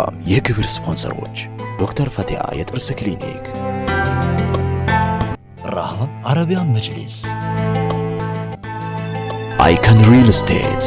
ፕሮግራም የክብር ስፖንሰሮች ዶክተር ፈቲያ የጥርስ ክሊኒክ፣ ራሃ አረቢያን መጅሊስ፣ አይከን ሪል ስቴት፣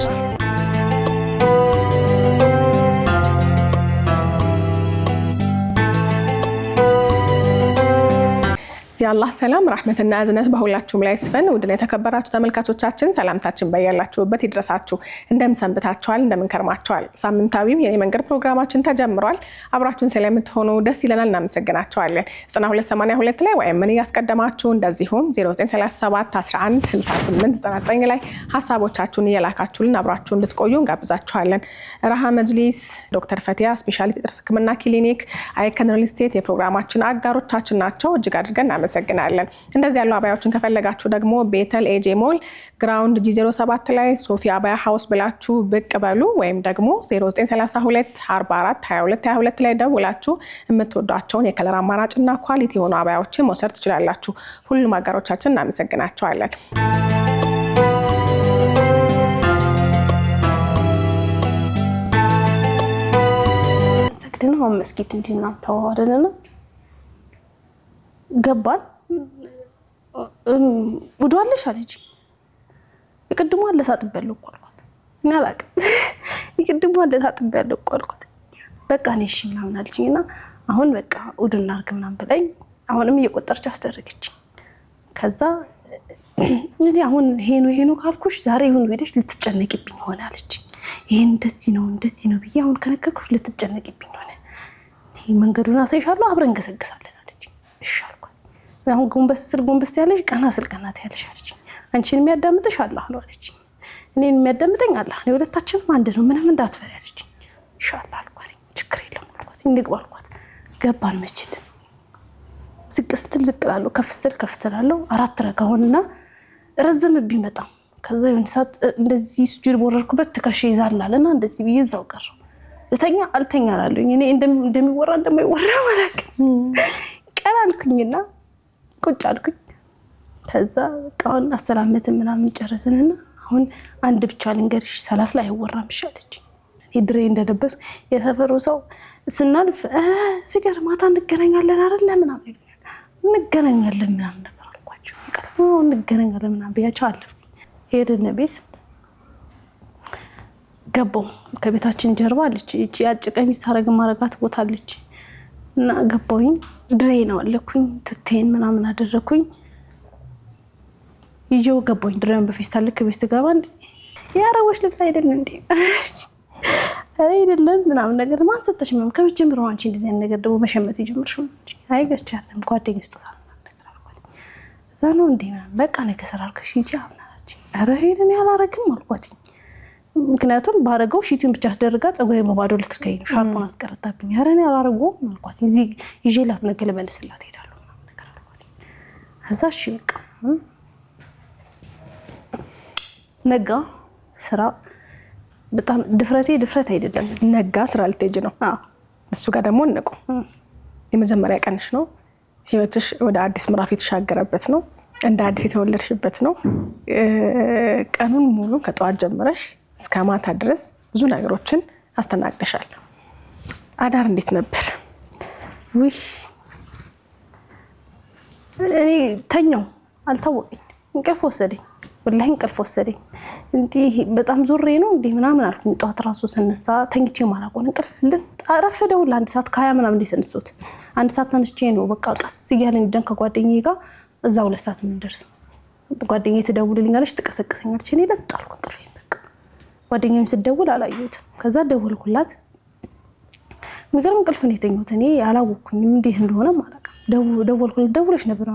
የአላህ ሰላም ረህመትና እዝነት በሁላችሁም ላይ ይስፈን። ውድና የተከበራችሁ ተመልካቾቻችን ሰላምታችን በያላችሁበት ይድረሳችሁ። እንደምን ሰንብታችኋል? እንደምን ከርማችኋል? ሳምንታዊው የኔ መንገድ ፕሮግራማችን ተጀምሯል። አብራችሁን ስለምትሆኑ ደስ ይለናል፣ እናመሰግናችኋለን። 9282 ላይ ወይም ምን ያስቀደማችሁ እንደዚሁም 0937 11 68 99 ላይ ሀሳቦቻችሁን እየላካችሁልን አብራችሁን እንድትቆዩ እንጋብዛችኋለን። ራሃ መጅሊስ፣ ዶክተር ፈቲያ ስፔሻሊቲ ጥርስ ህክምና ክሊኒክ፣ አይከን ሪል ስቴት የፕሮግራማችን አጋሮቻችን ናቸው። እጅግ አድርገን እናመሰግናለን። እንደዚህ ያሉ አባያዎችን ከፈለጋችሁ ደግሞ ቤተል ኤጄ ሞል ግራውንድ G07 ላይ ሶፊያ አባያ ሃውስ ብላችሁ ብቅ በሉ፣ ወይም ደግሞ 0932 44 22 22 ላይ ደውላችሁ የምትወዷቸውን የከለር አማራጭና ኳሊቲ የሆኑ አባያዎችን መውሰድ ትችላላችሁ። ሁሉም አጋሮቻችን እናመሰግናቸዋለን። ሰግደን ሆም መስጊድ እንዲና ተዋወደና ገባን ውዱ አለሽ አለች። ይቅድሙ አለ ታጥበለው እኮ አልኳት። እኔ አላውቅም ይቅድሙ አለ ታጥበለው እኮ አልኳት። በቃ ነሽ እሺ ምናምን አለችኝና አሁን በቃ ውዱ እናርግ ምናምን ብላኝ አሁንም እየቆጠረች አስደረገች። ከዛ እኔ አሁን ሄኖ ካልኩሽ ዛሬ ይሁን ሄደሽ ልትጨነቂብኝ ሆነ አለች። ይሄን እንደዚህ ነው ብዬ አሁን ከነገርኩሽ ልትጨነቂብኝ ሆነ። ይሄ መንገዱን አሳይሻለሁ አብረን ገሰግሳለን አለች። እሺ አሁን ጎንበስ ያለሽ ቀና ስል ቀናት ያለሽ አለች። አንቺን የሚያዳምጥሽ አላህ ነው አለች። እኔን የሚያዳምጠኝ አላህ ነው፣ ሁለታችንም አንድ ነው፣ ምንም እንዳትፈሪ አለች። ኢንሻአላህ አልኳት። ችግር የለም አልኳት። እንግባ አልኳት። ገባን መስጂድ። ዝቅ ስትል ዝቅ እላለሁ፣ ከፍ ስትል ከፍ እላለሁ። 4 ረካ ሆነና ረዘመብኝ በጣም። ከዛ የሆነ ሰዓት እንደዚህ ስጁድ ቦረርኩበት ትከሽ ይዛላልና እንደዚህ ብዬ እዛው ቀረሁ። እተኛ አልተኛ አላለኝ። እኔ እንደሚወራ እንደማይወራ ማለት ቀና አልኩኝና ቁጭ አልኩኝ። ከዛ ቃውን አሰላመት ምናምን ጨረስንና አሁን አንድ ብቻ ልንገርሽ ሰላት ላይ አይወራም ይሻለች። እኔ ድሬ እንደደበስ የሰፈሩ ሰው ስናልፍ ፍቅር ማታ እንገናኛለን አይደል ምናምን ይሉኛል። እንገናኛለን ምናምን ነገር አልኳቸው። ይቀጥሉ እንገናኛለን ምናምን ብያቸው አለፍኩኝ። ሄድን ቤት ገባሁ። ከቤታችን ጀርባ አለች እቺ አጭቀሚስ ታረግ ማረጋት ቦታ አለች እና ገባሁኝ። ድሬ ነው አለኩኝ። ትቴን ምናምን አደረኩኝ። ይዤው ገባሁኝ። ድሬን በፌስታል ልክ ቤት ገባ እንዴ ያረወሽ ልብስ አይደል እንዴ አይደለም ምናምን ነገር ማን ሰጠሽ ምናምን ከመጀመሩ አንቺ እንደዚህ አይነት ነገር ደግሞ መሸመት ይጀምርሽ እንጂ አይገቻለም ጓደኛዬ ስጦታል ነገር አልኳት። እዛ ነው እንዴ በቃ ነገ ሰራርከሽ እንጂ አምናለች። አረ ሄደን ያላረግም አልኳት። ምክንያቱም ባረገው ሺቱን ብቻ አስደርጋ ጸጉሬ በባዶ ልትርከኝ ነው ሻርፖን አስቀረጣብኝ። አረኔ አላረገውም አልኳት። እዚህ ይዤላት ነገ ልመልስላት ሄዳለሁ ምናምን ነገር አልኳት። ከዛ እሺ በቃ ነጋ ስራ በጣም ድፍረት አይደለም። ነጋ ስራ ልትሄጂ ነው? እሱ ጋር ደግሞ እንቁ የመጀመሪያ ቀንሽ ነው። ህይወትሽ ወደ አዲስ ምዕራፍ የተሻገረበት ነው። እንደ አዲስ የተወለድሽበት ነው። ቀኑን ሙሉ ከጠዋት ጀምረሽ እስከ ማታ ድረስ ብዙ ነገሮችን አስተናግደሻል። አዳር እንዴት ነበር? ውይ እኔ ተኛው አልታወቀኝ። እንቅልፍ ወሰደኝ፣ ወላሂ እንቅልፍ ወሰደኝ። እንዲህ በጣም ዙሬ ነው እንዲህ ምናምን አልኩኝ። ጠዋት ራሱ ስነሳ ተኝቼ ማላቆን እንቅልፍ አረፈደው። ለ1 ሰዓት ከ20 ምናምን እንደተነሱት 1 ሰዓት ተነስቼ ነው በቃ ቀስ እያለን ደን ከጓደኛዬ ጋር እዛው 2 ሰዓት እንደርስ ጓደኛዬ ትደውልልኛለች፣ ትቀሰቅሰኛለች። እኔ ለጣልኩ እንቅልፍ በቃ ጓደኛዬም ስትደውል አላየሁትም። ከዛ ደወልኩላት። የሚገርም እንቅልፍ ነው የተኛሁት። እኔ አላወኩኝም እንዴት እንደሆነ ማለት ደወልኩላት። ደውለሽ ነበር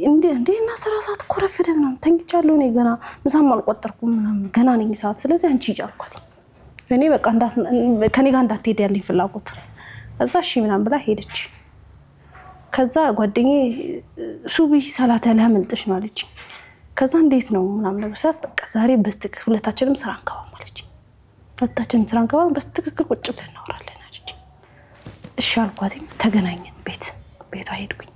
እንዴ እና 10 ሰዓት እኮ ረፈደ ምናምን ተኝቻለሁ። እኔ ገና ምሳም አልቆጠርኩም ምናምን ገና ነኝ ሰዓት። ስለዚህ አንቺ ሂጂ አልኳት። እኔ በቃ ከኔ ጋር እንዳትሄድ ያለኝ ፍላጎት። ከዛ እሺ ምናምን ብላ ሄደች። ከዛ ጓደኛዬ ሱቢ ሰላት ያለ ምንጥሽ ነው አለች። ከዛ እንዴት ነው ምናምን ነገር ሰዓት በቃ ዛሬ በስትክክል ሁለታችንም ስራ እንገባም አለች። ሁለታችንም ስራ እንገባም በስትክክል ቁጭ ብለን እናወራለን አለች። እሺ አልኳት። ተገናኘን። ቤቷ ሄድኩኝ።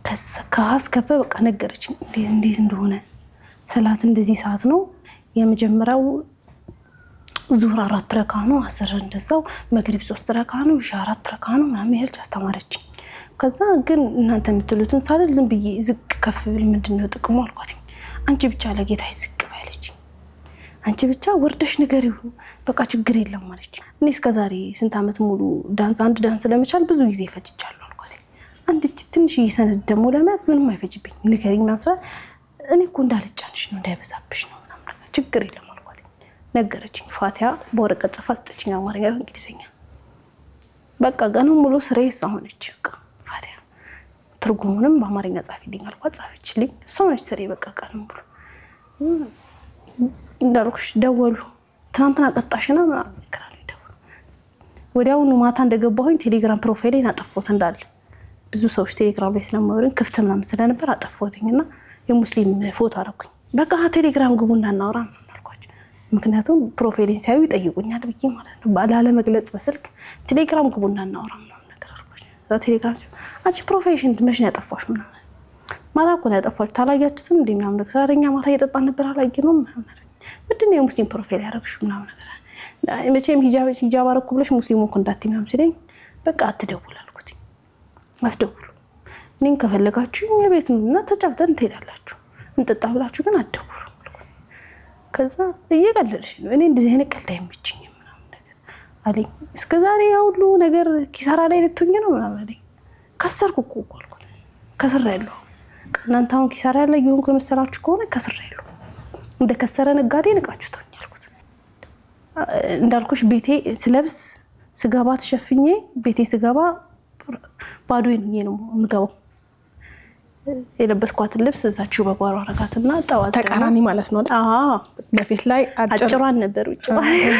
ከዛ ካስከበ በቃ ነገረችኝ እንዴት እንደሆነ። ሰላት እንደዚህ ሰዓት ነው የመጀመሪያው ዙህር 4 ረካ ነው፣ አስር እንደዛው፣ መግሪብ 3 ረካ ነው፣ ኢሻ 4 ረካ ነው ምናምን ያለች አስተማረችኝ። ከዛ ግን እናንተ የምትሉትን ሳልል ዝም ብዬ ዝቅ ከፍ ብል ምንድነው ጥቅሙ አልኳት። አንቺ ብቻ ለጌታሽ ዝቅ በያለች፣ አንቺ ብቻ ወርደሽ ንገሪው በቃ ችግር የለም ማለች። እኔ እስከዛሬ ስንት ዓመት ሙሉ አንድ ዳንስ ለመቻል ብዙ ጊዜ ፈጅቻለሁ አልኳት። አንድ ትንሽ ሰነድ ደግሞ ለመያዝ ምንም አይፈጅብኝ ንገሪኝ ማለት እኔ እኮ እንዳልጫንሽ ነው እንዳይበዛብሽ ነው ምናምን ነገር ችግር የለም አልኳት። ነገረችኝ። ፋቲሃ በወረቀት ጽፋ ሰጠችኝ፣ አማርኛ በእንግሊዝኛ። በቃ ቀኑን ሙሉ ስሬ እሷ ሆነች። በቃ ፋቲሃ ትርጉሙንም በአማርኛ ጻፊልኝ አልኳት፣ ጻፈችልኝ። እሷ ሆነች ስሬ በቃ ቀኑን ሙሉ። እንዳልኩሽ ደወሉ፣ ትናንትና ቀጣሽና ምናምን ነገር አለኝ። ደወሉ። ወዲያውኑ ማታ እንደገባሁኝ ቴሌግራም ፕሮፋይሌን አጠፋሁት እንዳለ። ብዙ ሰዎች ቴሌግራም ላይ ስለማወሩኝ ክፍት ምናምን ስለነበር አጠፋሁትኝና የሙስሊም ፎቶ አደረኩኝ። በቃ ቴሌግራም ግቡና እናውራ ምናምን አልኳቸው። ምክንያቱም ፕሮፋይሌን ሲያዩ ይጠይቁኛል ብዬ ማለት ነው። ባላለመግለጽ በስልክ ቴሌግራም ግቡና እናውራ ምናምን ነገር አልኳቸው። እዛ ቴሌግራም ሲሉ አንቺ ፕሮፋይልሽን መች ነው ያጠፋሽ ምናምን። ማታ እኮ ነው ያጠፋሽ ታላያችሁትም እንዴ ምናምን ነገር። ታዲያ ማታ እየጠጣን ነበር አላየነው ምናምን ነገር። ምንድነው የሙስሊም ፕሮፋይል ያደረግሽው ምናምን ነገር። መቼም ሂጃብ አደረኩ ብለሽ ሙስሊሙ እኮ እንዳትይ ምናምን ሲለኝ በቃ አትደውል አልኩት። አትደውሉ፣ እኔን ከፈለጋችሁ የቤት እና ተጫውተን ትሄዳላችሁ፣ እንጠጣ ብላችሁ ግን አትደውሉ። ከዛ እየቀለድሽ ነው፣ እኔ እንደዚህ አይነት ቀልድ አይመችኝም ምናምን ነገር አለኝ። እስከዛሬ ሁሉ ነገር ኪሳራ ላይ ልትሆኝ ነው ምናምን አለኝ። ከሰርኩ እኮ አልኩት። ከስሬያለሁ። እናንተ አሁን ኪሳራ ያለ ይሁን ከመሰላችሁ ከሆነ ከስሬያለሁ። እንደ ከሰረ ነጋዴ ንቃችሁ ተውኝ አልኩት። እንዳልኩሽ ቤቴ ስለብስ ስገባ ተሸፍኜ ቤቴ ስገባ ባዶዬን ነው የምገባው። የለበስኳትን ልብስ እዛችሁ በጓሮ አረጋትና ጠዋት ተቃራኒ ማለት ነው። አዎ በፊት ላይ አጭሯን ነበር ውጭ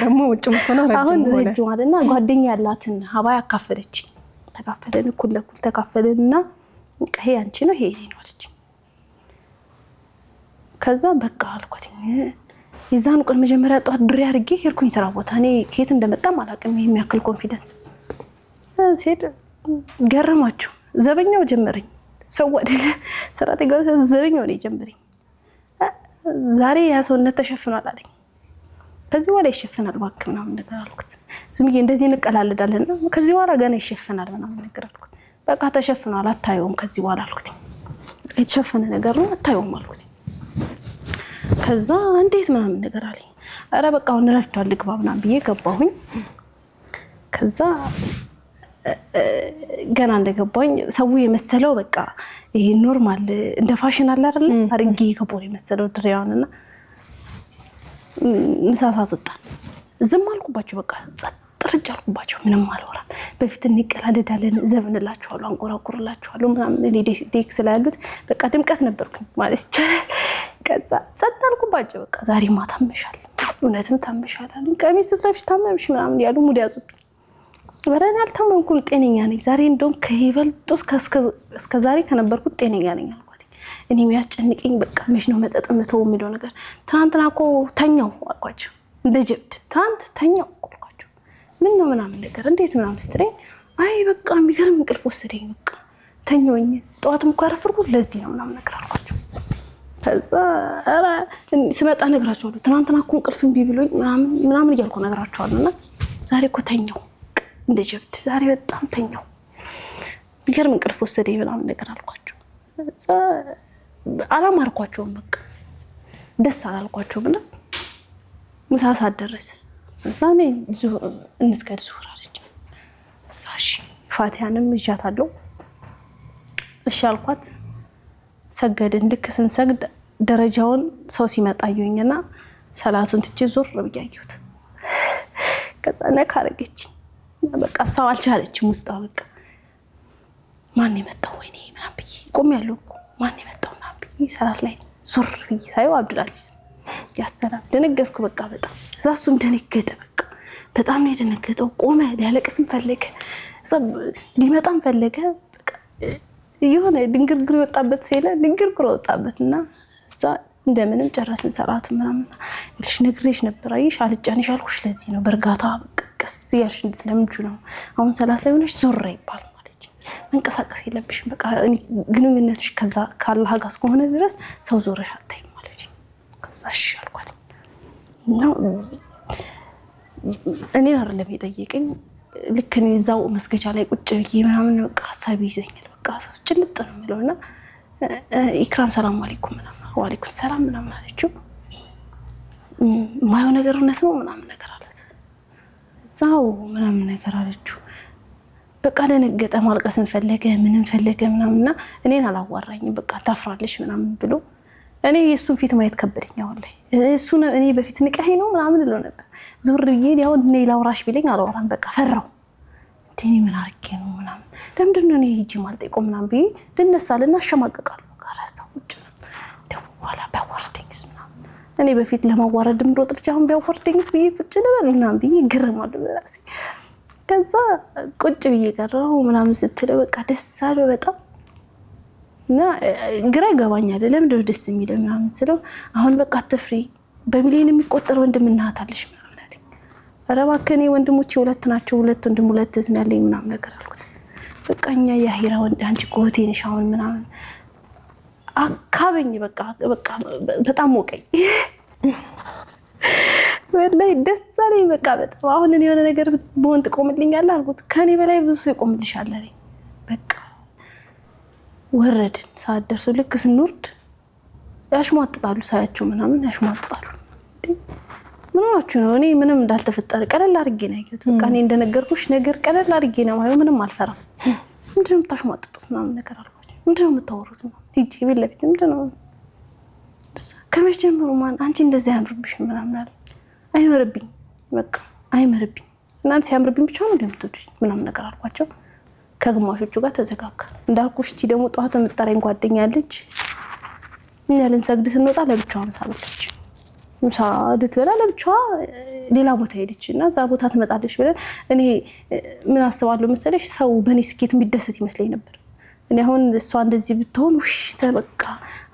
ደግሞ ውጭ መጥተው አሁን ረጅም አለና ጓደኛ ያላትን ሀባይ አካፈለች። ተካፈለን እኩል ለኩል ተካፈለንና ይሄ አንቺ ነው ይሄ እኔ ነው አለች። ከዛ በቃ አልኳት። የዛን ቀን መጀመሪያ ጧት ድሬ አድርጌ ሄድኩኝ ስራ ቦታ። እኔ ከየት እንደመጣም አላውቅም። ይሄ የሚያክል ኮንፊደንስ ሲሄድ ገረማቸው። ዘበኛው ጀመረኝ። ሰው አይደለ ሰራተኛ ዘበኛው ነው ጀመረኝ። ዛሬ ያ ሰውነት ተሸፍኗል አለኝ። ከዚህ በኋላ ይሸፈናል እባክህ ምናምን ነገር አልኩት። ዝም ብዬ እንደዚህ እንቀላለዳለን ከዚህ በኋላ ገና ይሸፈናል ምናምን ነገር አልኩት። በቃ ተሸፍኗል አታየውም ከዚህ በኋላ አልኩት። የተሸፈነ ነገር ነው አታየውም አልኩት። ከዛ እንዴት ምናምን ነገር አለኝ። አረ በቃ አሁን ረፍቷል ልግባ ምናምን ብዬ ገባሁኝ። ከዛ ገና እንደገባሁኝ ሰው የመሰለው በቃ ይሄ ኖርማል እንደ ፋሽን አለ አይደል አርጌ ከቦሌ የመሰለው ድሬያውንና ንሳሳት ወጣን። ዝም አልኩባቸው። በቃ ጸጥ ረጭ አልኩባቸው። ምንም አልወራም። በፊት እንቀላለዳለን፣ ዘብንላችኋለሁ፣ አንቆራቁርላችኋለሁ ምናምን እኔ ዴክ ስላሉት በቃ ድምቀት ነበርኩኝ ማለት ይቻላል። ከዛ ጸጥ አልኩባቸው። በቃ ዛሬ ታመሻል፣ እውነትም ታመሻል አሉኝ። ቀሚስ ስትለብሽ ታመምሽ ምናምን ያሉ ሙድ ያዙብኝ። ወራን አልታመምኩም ጤነኛ ነኝ። ዛሬ እንደውም ከይበልጥ እስከ ዛሬ ከነበርኩት ጤነኛ ነኝ አልኳት። እኔ የሚያስጨንቀኝ በቃ መች ነው መጠጥ መተው የሚለው ነገር። ትናንትና እኮ ተኛው አልኳቸው እንደ ጀብድ። ትናንት ተኛው አልኳቸው። ምን ነው ምናምን ነገር እንዴት ምናምን ስትለኝ አይ በቃ የሚገርም እንቅልፍ ወሰደኝ በቃ ተኛውኝ። ጠዋትም እኮ ያረፈርኩት ለዚህ ነው ምናምን ነገር አልኳቸው። ከዛ አረ ስመጣ ነግራቸዋለሁ። ትናንትና እኮ እንቅልፍ እምቢ ብሎኝ ምናምን እያልኩ ነግራቸዋለሁና ዛሬ እኮ ተኛው እንደ ጀብድ ዛሬ በጣም ተኛው የሚገርም እንቅልፍ ወሰደኝ ምናምን ነገር አልኳቸው። አላማርኳቸውም በቃ ደስ አላልኳቸውም እና ምሳ ሰዓት ደረሰ። እዛ እኔ እንስገድ ዙህር አለች። እዛ እሺ ፋቲሃንም ይዣታለሁ እሺ አልኳት። ሰገድን። ልክ ስንሰግድ ደረጃውን ሰው ሲመጣ አየሁኝና ሰላቱን ትቼ ዞር ብዬ አየሁት። ከዛ ነካ አደረገችኝ። በቃ ሰው አልቻለችም ውስጣ በቃ ማን የመጣው ወይኔ ምናምን ብዬ ቆሜያለሁ እኮ ማን የመጣው ምናምን ብዬ ሰላት ላይ ዞር ብዬ ሳየው አብዱልአዚዝ ያሰላም። ደነገጥኩ በቃ በጣም። እዛ እሱም ደነገጠ በቃ በጣም ነው የደነገጠው። ቆመ፣ ሊያለቅስም ፈለገ፣ እዛ ሊመጣም ፈለገ። በቃ የሆነ ድንግርግር የወጣበት ሲለ ድንግርግር ወጣበትና እዛ እንደምንም ጨረስን ሰላቱ ምናምን። ልሽ ነግሬሽ ነበር አይሽ አልጫንሽ አልኩሽ ለዚህ ነው በርጋታ በቃ ቀስ ያልሽ እንድትለምጁ ነው። አሁን ሰላት ላይ ሆነሽ ዞር ይባል ማለት መንቀሳቀስ የለብሽም በቃ ግንኙነትሽ ከዛ ካላህ ጋር እስከሆነ ድረስ ሰው ዞረሽ አታይም ማለት። ከዛ እሺ አልኳት። ነው እኔን አይደለም የጠየቀኝ ልክ እኔ እዛው መስገጃ ላይ ቁጭ ብዬ ምናምን በቃ ሀሳብ ይዘኛል በቃ ጭልጥ ነው የሚለውና ኢክራም ሰላም አለይኩም ምናምን ወአለይኩም ሰላም ምናምን አለችው ማየው ነገር እውነት ነው ምናምን ነገር አላት እዛው ምናምን ነገር አለችው በቃ ደነገጠ ማልቀስን ፈለገ ምንም ፈለገ ምናምንና እኔን አላዋራኝም በቃ ታፍራለሽ ምናምን ብሎ እኔ የሱን ፊት ማየት ከበደኝ አሁን ላይ እሱ እኔ በፊት ንቀሄ ነው ምናምን ለው ነበር ዙር ብዬ ያው እኔ ላውራሽ ቢለኝ አላወራም በቃ ፈራው እንዴ ምን አርጌ ነው ምናምን ለምንድነው እኔ ሂጂ ማልጠይቆ ምናምን ብዬ ልነሳልና አሸማቀቃለሁ ጋራሳው ቁጭ ደዋላ ባወርደኝስ ምናምን እኔ በፊት ለማዋረድ ምሮጥ ልጅ አሁን ቢያወርደኝስ ብዬ ቁጭ ልበል ምናምን ብዬ ግርማለሁ በራሴ ከዛ ቁጭ ብዬ ቀረው ምናምን ስትል በቃ ደስ አለ በጣም እና ግራ ይገባኛል ለምንድነው ደስ የሚለው ምናምን ስለው አሁን በቃ አትፍሪ በሚሊዮን የሚቆጠር ወንድምና እህት አለሽ ምናምን አለኝ ኧረ እባክህ እኔ ወንድሞቼ ሁለት ናቸው ሁለት ወንድም ሁለት እህት ነው ያለኝ ምናምን ነገር አልኩት በቃ እኛ ያሂራ ወንድ አንቺ ኮቴ ነሽ አሁን ምናምን አካበኝ በቃ በጣም ሞቀኝ ወላሂ ደስ አለኝ በቃ በጣም አሁን እኔ የሆነ ነገር በወንት ቆምልኛል አልኩት ከኔ በላይ ብዙ ሰው ይቆምልሻል አለኝ በቃ ወረድን ሰዓት ደርሶ ልክ ስንወርድ ያሽሟጥጣሉ ሳያቸው ምናምን ያሽሟጥጣሉ ምን ሆናችሁ ነው እኔ ምንም እንዳልተፈጠረ ቀለል አድርጌ ነው ያየሁት በቃ እኔ እንደነገርኩሽ ነገር ቀለል አድርጌ ነው ማለት ምንም አልፈራም ምንድነው የምታሽሟጥጡት ምናምን ነገር አልኳቸው ምንድነው የምታወሩት ሂጂ ቢለፊት ምንድነው ከመቼ ጀምሮ ማን አንቺ እንደዚህ ያምርብሽ ምናምን አለ አይመርብኝ በቃ አይመርብኝ እናንተ ሲያምርብኝ ብቻ ነው እንደምትወዱኝ ምናምን ነገር አልኳቸው ከግማሾቹ ጋር ተዘጋጋ እንዳልኩሽ እቺ ደግሞ ጧት መጣራኝ ጓደኛ ልጅ እኛ ልንሰግድ ስንወጣ ለብቻዋ ምሳለች ምሳ ልትበላ ለብቻዋ ሌላ ቦታ ሄደችና እዛ ቦታ ትመጣለች ብለ እኔ ምን አስባለሁ መሰለሽ ሰው በኔ ስኬት የሚደሰት ይመስለኝ ነበር እኔ አሁን እሷ እንደዚህ ብትሆን ውሽ ተበቃ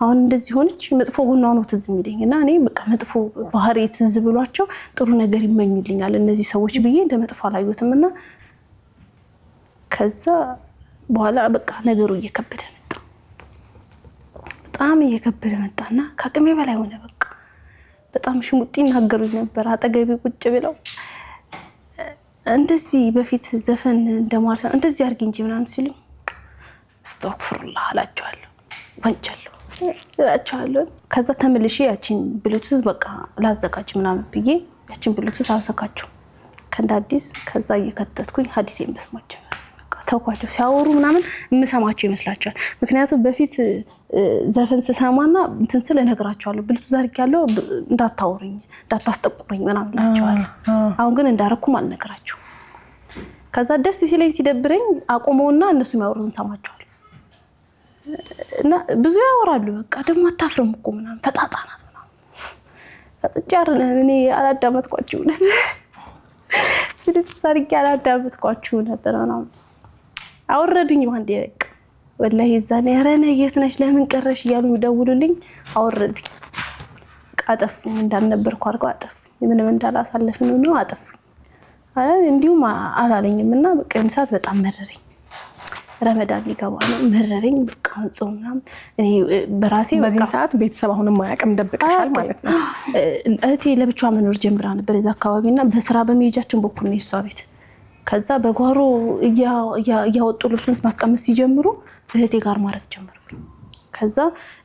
አሁን እንደዚህ ሆነች መጥፎ ጎኗ ነው ትዝ የሚለኝና እኔ በቃ መጥፎ ባህሪ ትዝ ብሏቸው ጥሩ ነገር ይመኙልኛል እነዚህ ሰዎች ብዬ እንደ መጥፎ አላየሁትምና ከዛ በኋላ በቃ ነገሩ እየከበደ መጣ በጣም እየከበደ መጣና ከአቅሜ በላይ ሆነ በቃ በጣም ሽሙጥ ይናገሩኝ ነበር አጠገቤ ቁጭ ብለው እንደዚህ በፊት ዘፈን እንደማርሰ እንደዚህ አርጊ እንጂ ምናምን ሲሉኝ አስተግፍሩላህ አላቸዋለሁ ወንጀለሁ እላቸዋለሁ ከዛ ተመልሼ ያቺን ብሉቱዝ በቃ ላዘጋጅ ምናምን ብዬ ያቺን ብሉቱዝ አዘጋጀሁ ከንዳዲስ ከዛ እየከተትኩኝ ሐዲሴን በስማቸው ተውኳቸው ሲያወሩ ምናምን የምሰማቸው ይመስላቸዋል ምክንያቱም በፊት ዘፈን ስሰማና እንትን ስለ ነገራቸዋለሁ ብልቱ ዛርክ ያለው እንዳታወሩኝ እንዳታስጠቁሩኝ ምናምን ናቸዋለሁ አሁን ግን እንዳረኩም አልነገራቸው ከዛ ደስ ሲለኝ ሲደብረኝ አቆመውና እነሱ የሚያወሩትን ሰማቸዋለሁ እና ብዙ ያወራሉ በቃ ደግሞ አታፍርም እኮ ምናምን ፈጣጣ ናት ምናምን ፈጥጫር እኔ አላዳመጥኳችሁ ነበር ብልቱ ዛርክ አላዳመጥኳችሁ ነበር ምናምን አወረዱኝ ባንዴ በቃ ወላሂ እዛኔ ያረነ የት ነሽ ለምን ቀረሽ እያሉ ይደውሉልኝ አወረዱኝ አጠፉኝ እንዳልነበርኩ አድርገው አጠፉኝ ምንም እንዳላሳለፍን ነው አጠፉኝ እንዲሁም አላለኝምና በቃ የምሳት በጣም መረረኝ ረመዳን ሊገባ ነው መረረኝ በቃ ጾምናም እኔ በራሴ በዚህ ሰዓት ቤተሰብ አሁንም ማያቀም ደብቀሻል ማለት ነው እህቴ ለብቻዋ መኖር ጀምራ ነበር እዛ አካባቢና በስራ በመሄጃችን በኩል ነው እሷ ቤት ከዛ በጓሮ ያወጡ ልብሱን ማስቀመጥ ሲጀምሩ እህቴ ጋር ማረግ ጀመርኩኝ ከዛ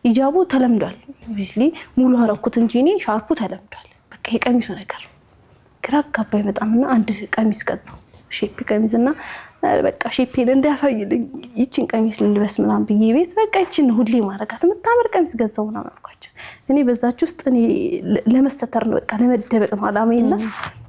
ኢጃቡ ተለምዷል ቢስሊ ሙሉ አረኩት እንጂ እኔ ሻርፑ ተለምዷል በቃ የቀሚሱ ነገር ግራ ጋባይ በጣምና አንድ ቀሚስ ገዛው ሼፕ ቀሚስና በቃ ሼፕን እንዲያሳይልኝ ይቺን ቀሚስ ልልበስ ምናምን ብዬ ቤት በቃ ይቺን ሁሌ ማረጋት የምታምር ቀሚስ ገዛው ምናምን አልኳቸው እኔ በዛች ውስጥ እኔ ለመስተተር ነው በቃ ለመደበቅ ነው አላማዬና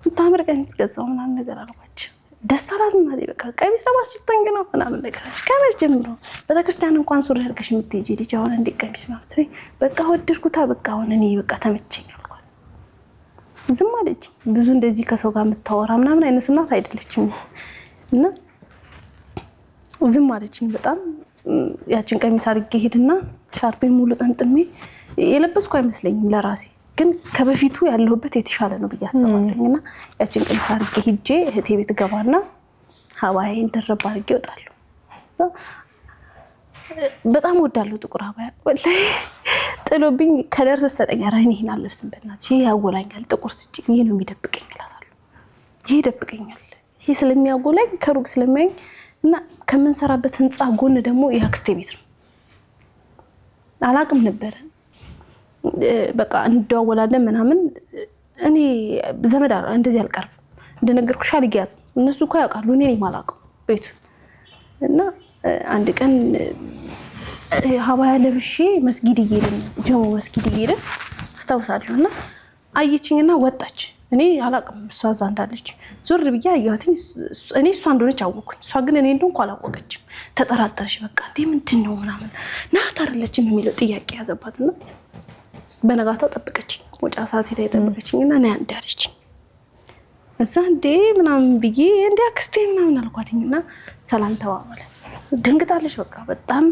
የምታምር ቀሚስ ገዛው ምናምን ነገር አልኳቸው ደስ አላለም ማለት በቃ ቀሚስ ለማስጭተኝ ነው ምናምን ነገር ከመቼ ጀምሮ በተክርስቲያን እንኳን ሱሪ አድርገሽ የምትሄጂ ልጅ አሁን እንዴ ቀሚስ ማለት ነው በቃ ወደድኩታ በቃ አሁን እኔ በቃ ተመቸኝ አልኳት ዝም አለች ብዙ እንደዚህ ከሰው ጋር የምታወራ ምናምን አይነት እናት አይደለችም እና ዝም አለችኝ በጣም ያችን ቀሚስ አድርጌ ሄድና ሻርፔን ሙሉ ጠምጥሜ የለበስኩ አይመስለኝም ለራሴ ግን ከበፊቱ ያለሁበት የተሻለ ነው በያስባለኝና ያችን ቀሚስ አድርጌ ሄጄ እህቴ ቤት ገባና ሀባዬን ደረብ አድርጌ እወጣለሁ በጣም ወዳለሁ ጥቁር ሀባያ ወላሂ ጥሎብኝ ከለር ተሰጠኝ አራኝ ይሄን አለብስም በእናትሽ ያወላኛል ጥቁር ስጪኝ ይሄ ነው የሚደብቀኝ እላታለሁ ይደብቀኛል። ይሄ ስለሚያጎላኝ ከሩቅ ስለሚያኝ እና ከመንሰራበት ህንጻ ጎን ደግሞ የአክስቴ ቤት ነው። አላቅም ነበር በቃ እንደዋወላለን ምናምን እኔ ዘመድ እንደዚህ አልቀርም እንደነገርኩሽ አልያዝም። እነሱ እኮ ያውቃሉ እኔ ነኝ የማላውቀው ቤቱ እና አንድ ቀን ሀባያ ለብሼ መስጊድ እየሄድን ጀሞ መስጊድ እየሄድን አስታውሳለሁና አየችኝና ወጣች። እኔ አላቅም እሷ እዛ እንዳለች ዞር ብዬ አየኋት። እኔ እሷ እንደሆነች አወኩኝ። እሷ ግን እኔ እንደሆንኩ አላወቀችም። ተጠራጠረች። በቃ እንዴ ምንድን ነው ምናምን ናት አይደለችም የሚለው ጥያቄ ያዘባትና በነጋታው ጠበቀችኝ። ወጫ ሰዓት ላይ ጠበቀችኝና ና አንድ አለችኝ። እዛ እንዴ ምናምን ብዬ እንዴ አክስቴ ምናምን አልኳትኝና ሰላም ተባባለ። ደንግጣለች። በቃ በጣም